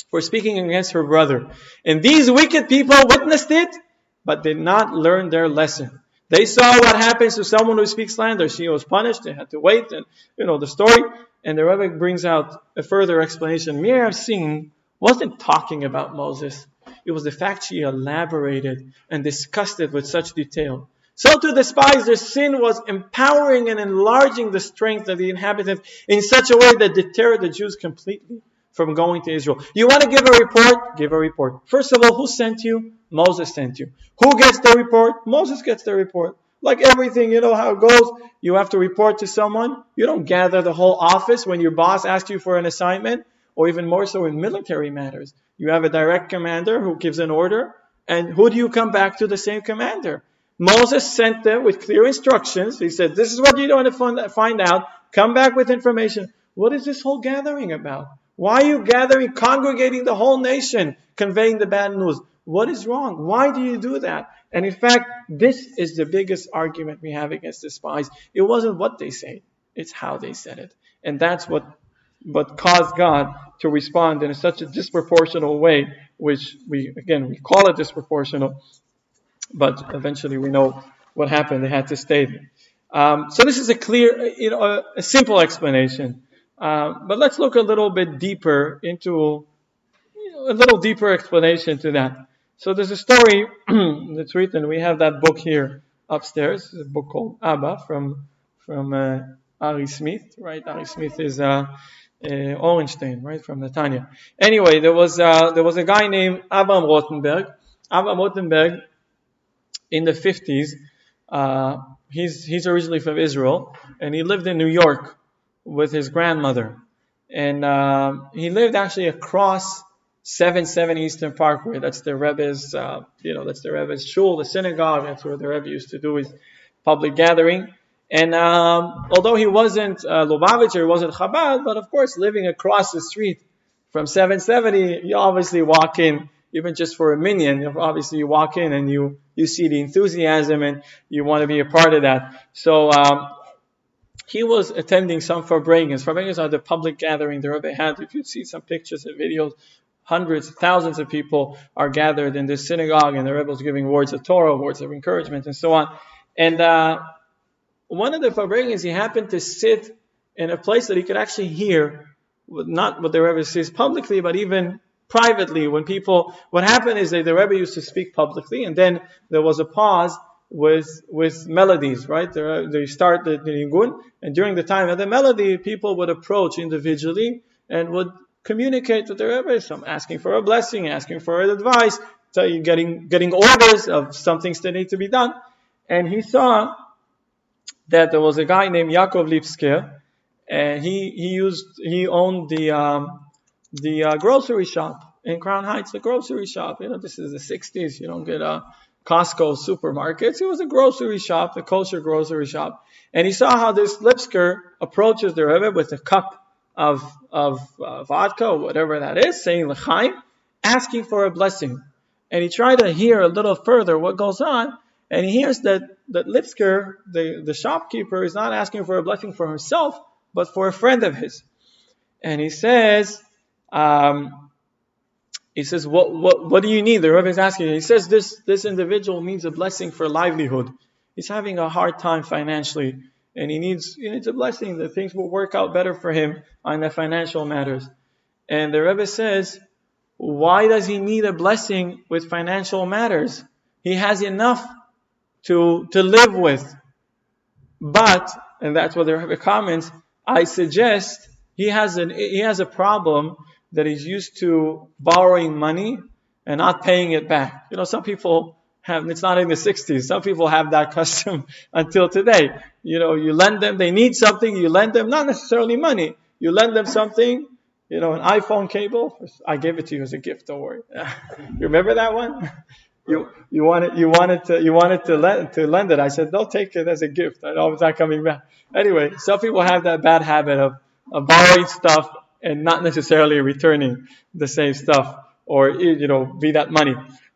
for speaking against her brother. And these wicked people witnessed it, but did not learn their lesson. They saw what happens to someone who speaks slander. She was punished, they had to wait, and the story. And the Rebbe brings out a further explanation. Miriam's sin wasn't talking about Moses. It was the fact she elaborated and discussed it with such detail. So to the spies, their sin was empowering and enlarging the strength of the inhabitants in such a way that deterred the Jews completely from going to Israel. You want to give a report? Give a report. First of all, who sent you? Moses sent you. Who gets the report? Moses gets the report. Like everything, you know how it goes. You have to report to someone. You don't gather the whole office when your boss asks you for an assignment, or even more so in military matters. You have a direct commander who gives an order, and who do you come back to? The same commander. Moses sent them with clear instructions. He said, this is what you want to find out. Come back with information. What is this whole gathering about? Why are you gathering, congregating the whole nation, conveying the bad news? What is wrong? Why do you do that? And in fact, this is the biggest argument we have against the spies. It wasn't what they say, it's how they said it. And that's what caused God to respond in such a disproportional way, which we call it disproportional, but eventually we know what happened. They had to stay. So this is a clear, a simple explanation. But let's look a little bit deeper into a little deeper explanation to that. So there's a story that's written. We have that book here upstairs. It's a book called Abba from Ari Smith, right? Ari Smith is Orenstein, right, from Netanya. Anyway, there was a guy named Abraham Rothenberg. Abraham Rothenberg in the 50s. He's originally from Israel, and he lived in New York with his grandmother. And he lived actually across 770 Eastern Parkway. That's the Rebbe's, that's the Rebbe's shul, the synagogue. That's where the Rebbe used to do his public gathering. And although he wasn't Lubavitcher, he wasn't Chabad, but of course, living across the street from 770, you obviously walk in, even just for a minyan. Obviously, you walk in and you see the enthusiasm and you want to be a part of that. So he was attending some Farbrengens. Farbrengens are the public gathering the Rebbe had. If you see some pictures and videos, hundreds, thousands of people are gathered in this synagogue, and the Rebbe was giving words of Torah, words of encouragement, and so on. And one of the Farbrengens, he happened to sit in a place that he could actually hear, not what the Rebbe says publicly, but even privately. What happened is that the Rebbe used to speak publicly, and then there was a pause with melodies, right? They start the nigun, and during the time of the melody, people would approach individually and would communicate with the Rebbe, some asking for a blessing, asking for advice, getting orders of some things that need to be done. And he saw that there was a guy named Yaakov Lipsker, and he owned the grocery shop in Crown Heights, the grocery shop. This is the 60s. You don't get Costco supermarkets. It was a grocery shop, the kosher grocery shop. And he saw how this Lipsker approaches the Rebbe with a cup of vodka or whatever that is, saying l'chaim, asking for a blessing. And he tried to hear a little further what goes on, and he hears that Lipsker, the shopkeeper, is not asking for a blessing for himself, but for a friend of his. And he says, what do you need? The Rebbe is asking. He says, this individual needs a blessing for livelihood. He's having a hard time financially and he needs a blessing, that things will work out better for him on the financial matters. And the Rebbe says, why does he need a blessing with financial matters? He has enough to live with. But, and that's what the Rebbe comments, I suggest he has a problem that he's used to borrowing money and not paying it back. Some people have, it's not in the 60s, some people have that custom until today. You lend them, they need something, you lend them, not necessarily money. You lend them something, an iPhone cable. I gave it to you as a gift, don't worry. You remember that one? You wanted to lend it. I said, don't take it as a gift. I know it's not coming back. Anyway, some people have that bad habit of borrowing stuff and not necessarily returning the same stuff, or be that money.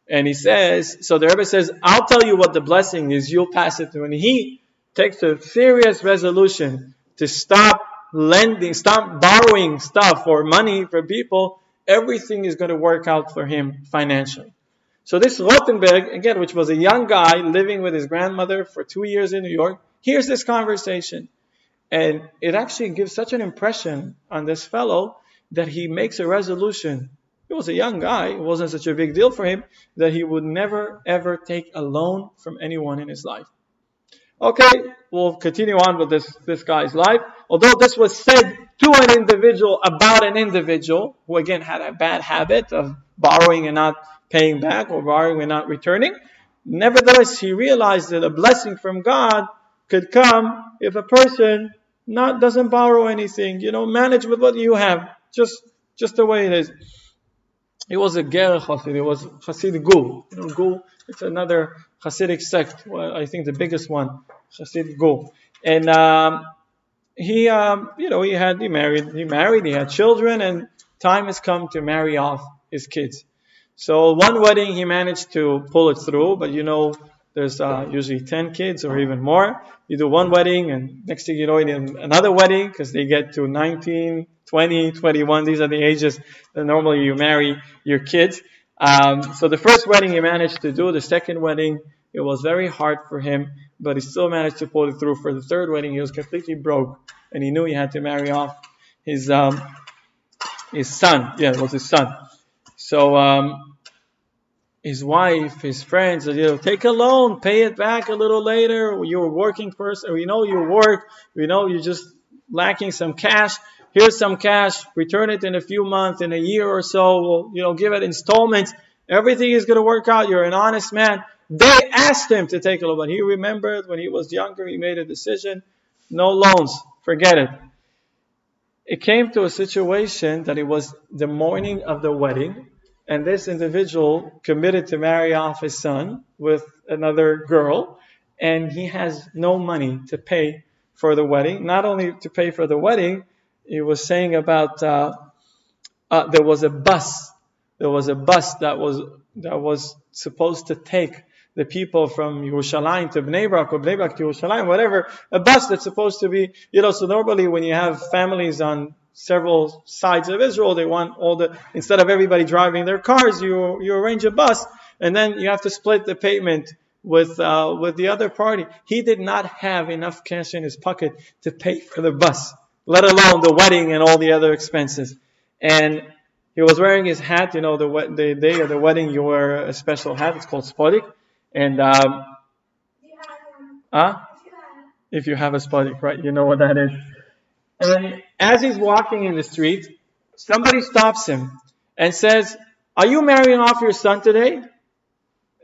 And he says, so the Rebbe says, I'll tell you what the blessing is. You'll pass it through. And he takes a serious resolution to stop borrowing stuff or money from people. Everything is going to work out for him financially. So this Rothenberg, again, which was a young guy living with his grandmother for 2 years in New York, hears this conversation. And it actually gives such an impression on this fellow that he makes a resolution. He was a young guy. It wasn't such a big deal for him, that he would never, ever take a loan from anyone in his life. Okay, we'll continue on with this guy's life. Although this was said to an individual about an individual who, again, had a bad habit of borrowing and not paying back, or borrowing and not returning, nevertheless, he realized that a blessing from God could come if a person doesn't borrow anything. Manage with what you have, just the way it is. He was a Ger Chassid. He was Chassid Gul. Gul, it's another Chassidic sect. Well, I think the biggest one, Chassid Gul. And he married, he had children, and time has come to marry off his kids. So one wedding he managed to pull it through, but there's usually 10 kids or even more. You do one wedding, and next thing you know, you need another wedding, because they get to 19, 20, 21. These are the ages that normally you marry your kids. So the first wedding he managed to do. The second wedding, it was very hard for him, but he still managed to pull it through. For the third wedding, he was completely broke, and he knew he had to marry off his son. Yeah, it was his son. So his wife, his friends, take a loan, pay it back a little later. You're a working person. We know you work. We know you're just lacking some cash. Here's some cash. Return it in a few months, in a year or so. We'll give it installments. Everything is going to work out. You're an honest man. They asked him to take a loan, but he remembered when he was younger, he made a decision. No loans. Forget it. It came to a situation that it was the morning of the wedding, and this individual committed to marry off his son with another girl, and he has no money to pay for the wedding. Not only to pay for the wedding, he was saying about there was a bus. There was a bus that was supposed to take the people from Yerushalayim to Bnei Brak, or Bnei Brak to Yerushalayim, whatever. A bus that's supposed to be, so normally when you have families on several sides of Israel, they want instead of everybody driving their cars, you arrange a bus, and then you have to split the payment with the other party. He did not have enough cash in his pocket to pay for the bus, let alone the wedding and all the other expenses. And he was wearing his hat. The day of the wedding, you wear a special hat. It's called spodik. And if you have a spodik, right? You know what that is. And as he's walking in the street, somebody stops him and says, "Are you marrying off your son today?"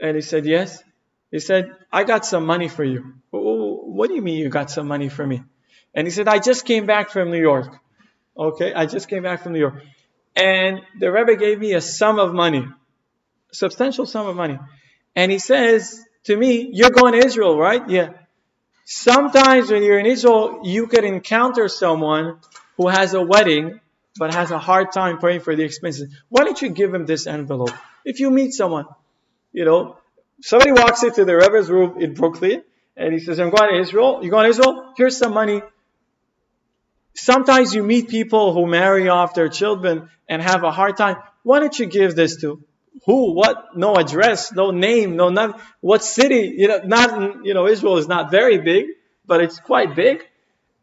And he said, "Yes." He said, "I got some money for you." "What do you mean you got some money for me?" And he said, "I just came back from New York." "Okay, I just came back from New York. And the Rebbe gave me a sum of money, a substantial sum of money. And he says to me, 'You're going to Israel, right?' 'Yeah.' Sometimes when you're in Israel, you could encounter someone who has a wedding but has a hard time paying for the expenses. Why don't you give him this envelope? If you meet someone, somebody walks into the Rebbe's room in Brooklyn and he says, 'I'm going to Israel.' 'You going to Israel? Here's some money.' Sometimes you meet people who marry off their children and have a hard time. Why don't you give this to who, what, no address, no name, no nothing, what city? Israel is not very big, but it's quite big.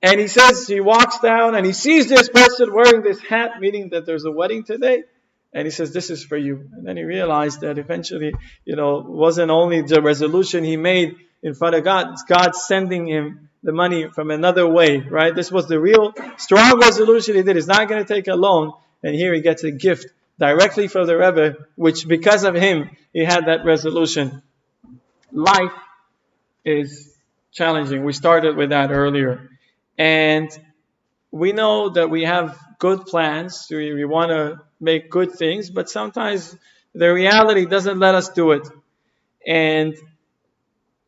And he says he walks down and he sees this person wearing this hat, meaning that there's a wedding today. And he says, this is for you. And then he realized that eventually, it wasn't only the resolution he made in front of God, it's God sending him the money from another way, right? This was the real strong resolution he did. He's not going to take a loan. And here he gets a gift directly from the Rebbe, which because of him, he had that resolution. Life is challenging. We started with that earlier. And we know that we have good plans. We want to make good things, but sometimes the reality doesn't let us do it. And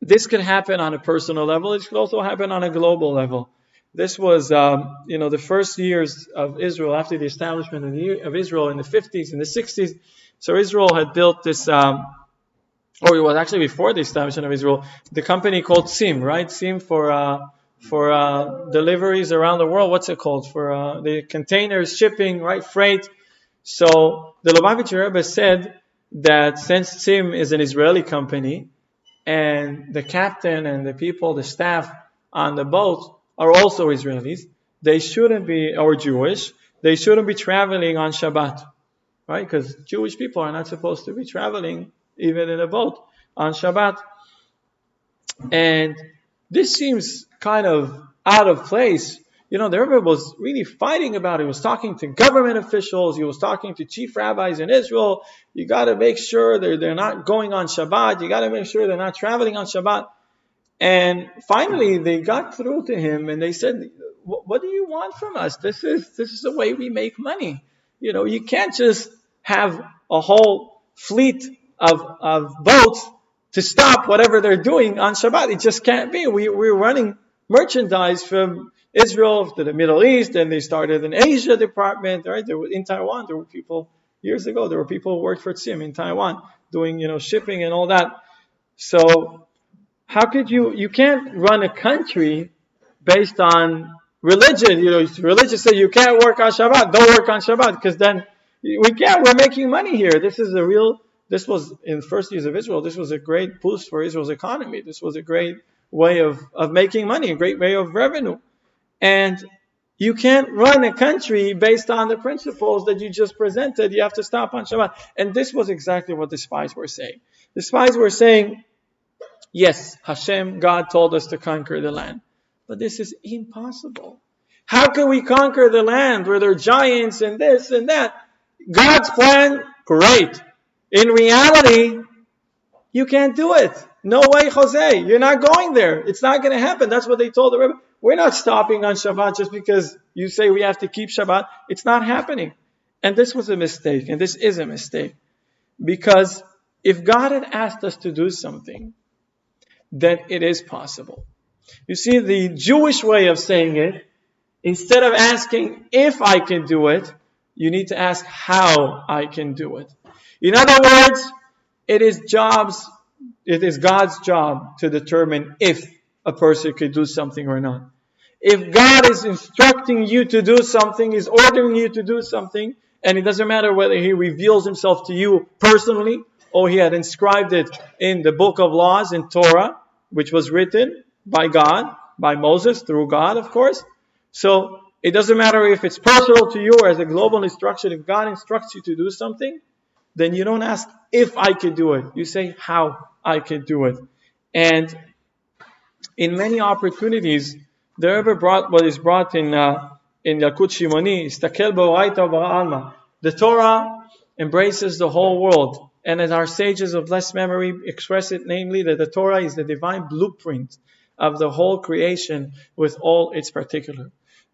this could happen on a personal level. It could also happen on a global level. This was, the first years of Israel after the establishment of Israel in the 50s and the 60s. So Israel had built this, or it was actually before the establishment of Israel, the company called SIM, right? SIM for deliveries around the world. What's it called? For the containers, shipping, right? Freight. So the Lubavitcher Rebbe said that since SIM is an Israeli company, and the captain and the people, the staff on the boat are also Israelis, they shouldn't be, or Jewish, they shouldn't be traveling on Shabbat, right? Because Jewish people are not supposed to be traveling even in a boat on Shabbat. And this seems kind of out of place. The Rebbe was really fighting about it. He was talking to government officials. He was talking to chief rabbis in Israel. You got to make sure they're not going on Shabbat. You got to make sure they're not traveling on Shabbat. And finally, they got through to him and they said, "What do you want from us? This is the way we make money. You can't just have a whole fleet of boats to stop whatever they're doing on Shabbat. It just can't be. We're running merchandise from Israel to the Middle East, and they started an Asia department, right? In Taiwan, there were people, years ago, there were people who worked for Tzim in Taiwan doing, shipping and all that. So how could you can't run a country based on religion. Religion say you can't work on Shabbat, don't work on Shabbat, because then we're making money here. This was in the first years of Israel, this was a great boost for Israel's economy. This was a great way of making money, a great way of revenue. And you can't run a country based on the principles that you just presented. You have to stop on Shabbat. And this was exactly what the spies were saying. The spies were saying, yes, Hashem, God told us to conquer the land. But this is impossible. How can we conquer the land where there are giants and this and that? God's plan, great. In reality, you can't do it. No way, Jose. You're not going there. It's not going to happen. That's what they told the Rebbe. We're not stopping on Shabbat just because you say we have to keep Shabbat. It's not happening. And this was a mistake. And this is a mistake. Because if God had asked us to do something, then it is possible. You see, the Jewish way of saying it, instead of asking if I can do it, you need to ask how I can do it. In other words, it is God's job to determine if a person could do something or not. If God is instructing you to do something, is ordering you to do something, and it doesn't matter whether He reveals Himself to you personally, or He had inscribed it in the book of laws in Torah, which was written by God, by Moses, through God, of course. So it doesn't matter if it's personal to you or as a global instruction. If God instructs you to do something, then you don't ask if I can do it. You say how I can do it. And in many opportunities, the Rebbe brought what is brought in Yalkut Shimoni, Istakel B'oraita V'Alma. The Torah embraces the whole world. And as our sages of blessed memory express it, namely that the Torah is the divine blueprint of the whole creation with all its particulars.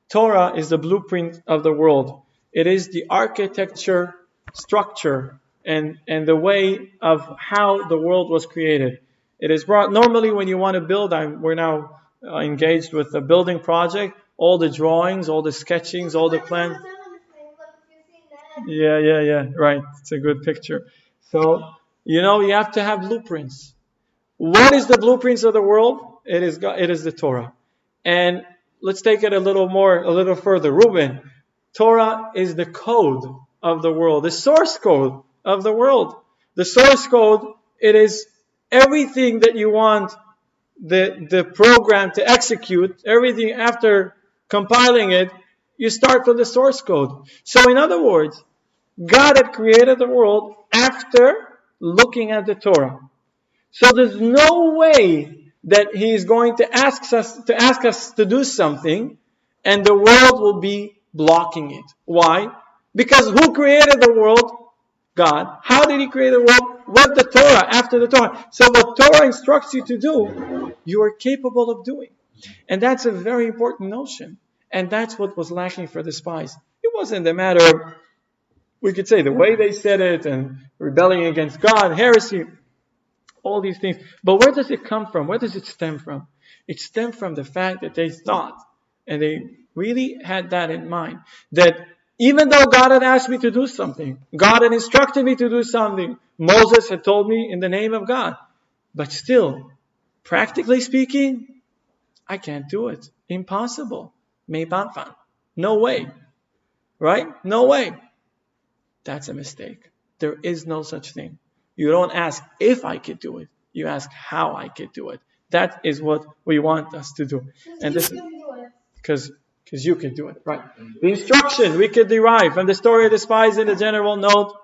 Torah is the blueprint of the world. It is the architecture, structure, and the way of how the world was created. It is brought normally when you want to build. We're now engaged with a building project. All the drawings, all the sketchings, all the plans. Yeah. Right. It's a good picture. So, you have to have blueprints. What is the blueprints of the world? It is God, it is the Torah. And let's take it a little further. Reuben, Torah is the code of the world, the source code of the world. The source code, it is everything that you want the program to execute everything after compiling it, you start from the source code. So in other words, God had created the world after looking at the Torah. So there's no way that He is going to ask us to do something, and the world will be blocking it. Why? Because who created the world? God. How did He create the world? With the Torah, after the Torah. So what Torah instructs you to do, you are capable of doing. And that's a very important notion. And that's what was lacking for the spies. It wasn't a matter of, we could say, the way they said it and rebelling against God, heresy, all these things. But where does it come from? Where does it stem from? It stemmed from the fact that they thought, and they really had that in mind, that even though God had asked me to do something, God had instructed me to do something, Moses had told me in the name of God, but still, practically speaking, I can't do it. Impossible. Me'banfan. No way. Right? No way. That's a mistake. There is no such thing. You don't ask if I could do it. You ask how I could do it. That is what we want us to do. And this is because you can do it. Right. The instruction we could derive from the story of the spies in the general note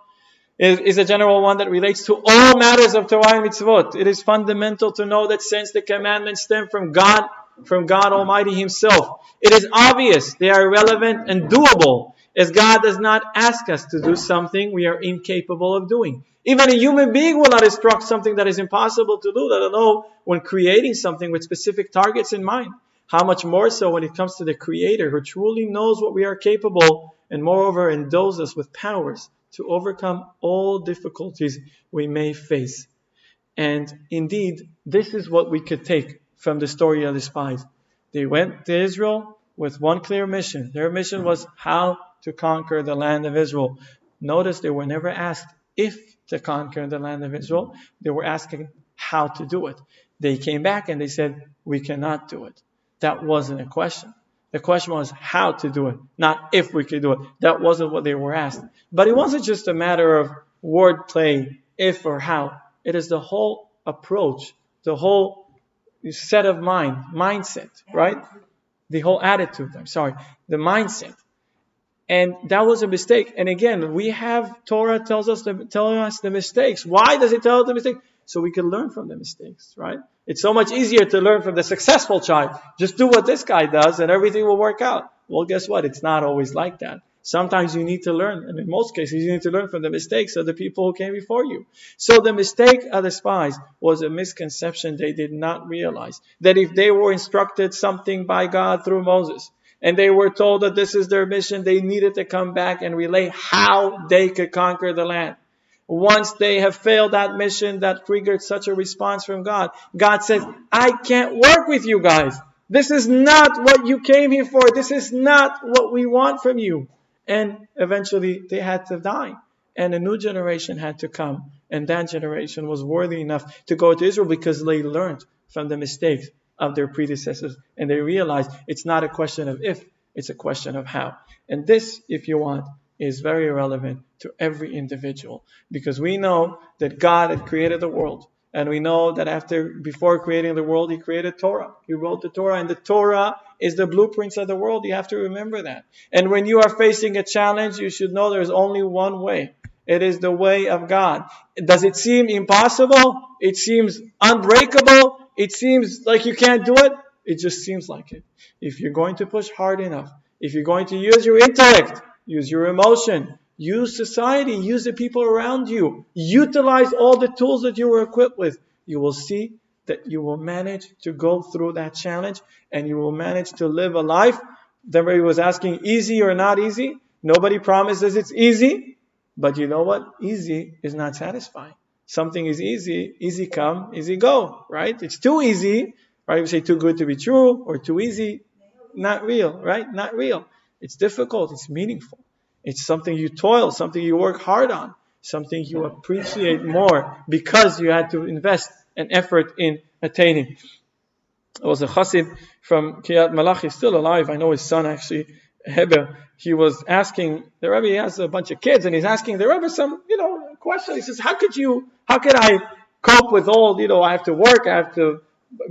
is a general one that relates to all matters of Torah and mitzvot. It is fundamental to know that since the commandments stem from God Almighty Himself, it is obvious they are relevant and doable, as God does not ask us to do something we are incapable of doing. Even a human being will not instruct something that is impossible to do, let alone when creating something with specific targets in mind. How much more so when it comes to the Creator, who truly knows what we are capable and moreover endows us with powers to overcome all difficulties we may face. And indeed, this is what we could take from the story of the spies. They went to Israel with one clear mission. Their mission was how to conquer the land of Israel. Notice they were never asked if to conquer the land of Israel. They were asking how to do it. They came back and they said, we cannot do it. That wasn't a question. The question was how to do it, not if we could do it. That wasn't what they were asked. But it wasn't just a matter of wordplay, if or how. It is the whole approach, the whole set of mindset, right? The whole attitude, the mindset. And that was a mistake. And again, we have Torah telling us the mistakes. Why does it tell us the mistakes? So we can learn from the mistakes, right? It's so much easier to learn from the successful child. Just do what this guy does and everything will work out. Well, guess what? It's not always like that. Sometimes you need to learn, and in most cases you need to learn from the mistakes of the people who came before you. So the mistake of the spies was a misconception they did not realize. That if they were instructed something by God through Moses, and they were told that this is their mission, they needed to come back and relay how they could conquer the land. Once they have failed that mission that triggered such a response from God, God says, I can't work with you guys. This is not what you came here for. This is not what we want from you. And eventually they had to die. And a new generation had to come. And that generation was worthy enough to go to Israel because they learned from the mistakes of their predecessors. And they realized it's not a question of if, it's a question of how. And this, if you want, is very relevant to every individual. Because we know that God had created the world. And we know that before creating the world, He created Torah. He wrote the Torah, and the Torah is the blueprints of the world. You have to remember that. And when you are facing a challenge, you should know there's only one way. It is the way of God. Does it seem impossible? It seems unbreakable? It seems like you can't do it? It just seems like it. If you're going to push hard enough, if you're going to use your intellect, use your emotion, use society, use the people around you, utilize all the tools that you were equipped with, you will see that you will manage to go through that challenge and you will manage to live a life. Somebody was asking, easy or not easy? Nobody promises it's easy, but you know what? Easy is not satisfying. Something is easy come, easy go, right? It's too easy, right? We say too good to be true or too easy, not real, right? Not real. It's difficult, it's meaningful. It's something you toil, something you work hard on, something you appreciate more because you had to invest an effort in attaining. There was a chassid from Kiryat Malachi, still alive. I know his son actually, Heber. He was asking the Rebbe. He has a bunch of kids, and he's asking the Rebbe some, question. He says, "How could I cope with all? I have to work. I have to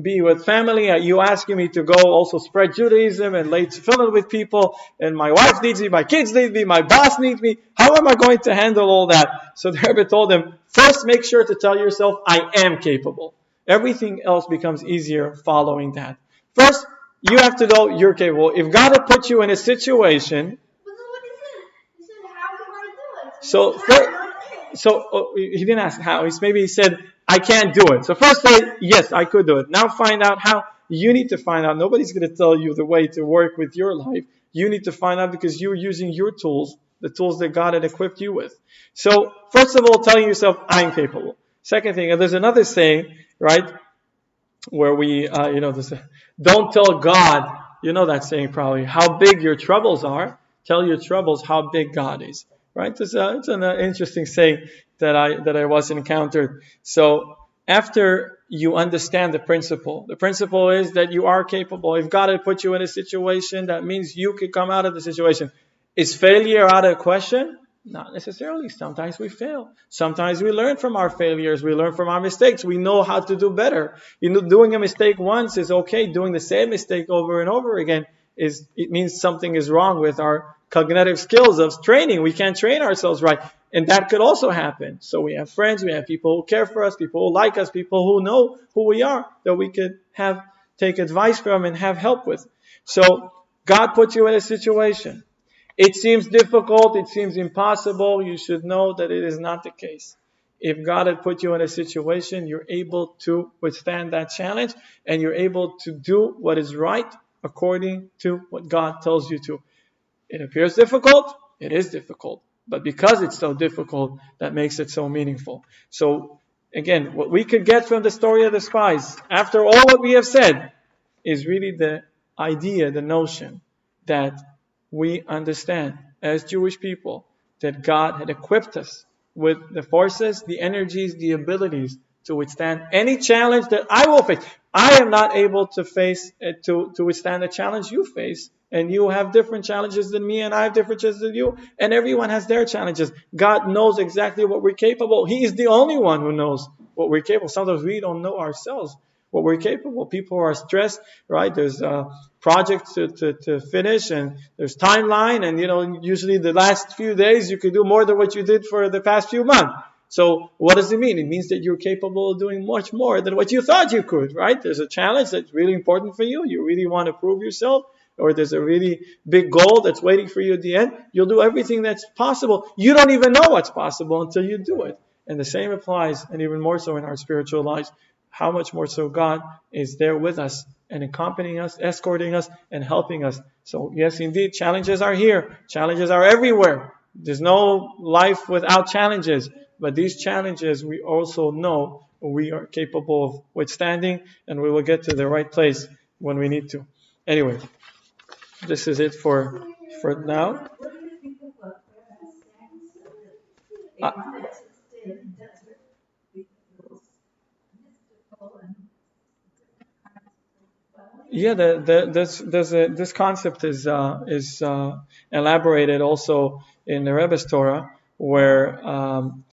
be with family. You asking me to go also spread Judaism and lay tefillin with people, and my wife needs me, my kids need me, my boss needs me. How am I going to handle all that? So the Rebbe told him, first make sure to tell yourself, I am capable. Everything else becomes easier following that. First, you have to know you're capable. If God had put you in a situation, But that's what he said. He said, how can I do it? so I'm first, not it. he didn't ask how. Maybe he said, I can't do it. So first say, yes, I could do it. Now find out how. You need to find out. Nobody's going to tell you the way to work with your life. You need to find out because you're using your tools, the tools that God had equipped you with. So first of all, telling yourself, I'm capable. Second thing, and there's another saying, right, where we, this, don't tell God, you know that saying probably, how big your troubles are. Tell your troubles how big God is. Right? It's an interesting saying that I was encountered. So after you understand the principle is that you are capable. If God had put you in a situation, that means you could come out of the situation. Is failure out of question? Not necessarily. Sometimes we fail. Sometimes we learn from our failures. We learn from our mistakes. We know how to do better. Doing a mistake once is okay. Doing the same mistake over and over again it means something is wrong with our cognitive skills of training. We can't train ourselves right. And that could also happen. So we have friends, we have people who care for us, people who like us, people who know who we are, that we could take advice from and have help with. So God puts you in a situation. It seems difficult, it seems impossible. You should know that it is not the case. If God had put you in a situation, you're able to withstand that challenge and you're able to do what is right according to what God tells you to. It appears difficult, it is difficult. But because it's so difficult, that makes it so meaningful. So, again, what we could get from the story of the spies, after all what we have said, is really the idea, the notion that we understand as Jewish people that God had equipped us with the forces, the energies, the abilities to withstand any challenge that I will face. I am not able to face to withstand the challenge you face, and you have different challenges than me, and I have different challenges than you, and everyone has their challenges. God knows exactly what we're capable. He is the only one who knows what we're capable. Sometimes we don't know ourselves what we're capable. People are stressed, right? There's projects to finish, and there's timeline, and usually the last few days you could do more than what you did for the past few months. So what does it mean? It means that you're capable of doing much more than what you thought you could, right? There's a challenge that's really important for you. You really want to prove yourself, or there's a really big goal that's waiting for you at the end. You'll do everything that's possible. You don't even know what's possible until you do it. And the same applies, and even more so in our spiritual lives. How much more so God is there with us and accompanying us, escorting us, and helping us. So yes, indeed, challenges are here. Challenges are everywhere. There's no life without challenges. But these challenges, we also know we are capable of withstanding, and we will get to the right place when we need to. Anyway, this is it for now. Uh, Yeah, this concept is elaborated also in the Rebbe's Torah, where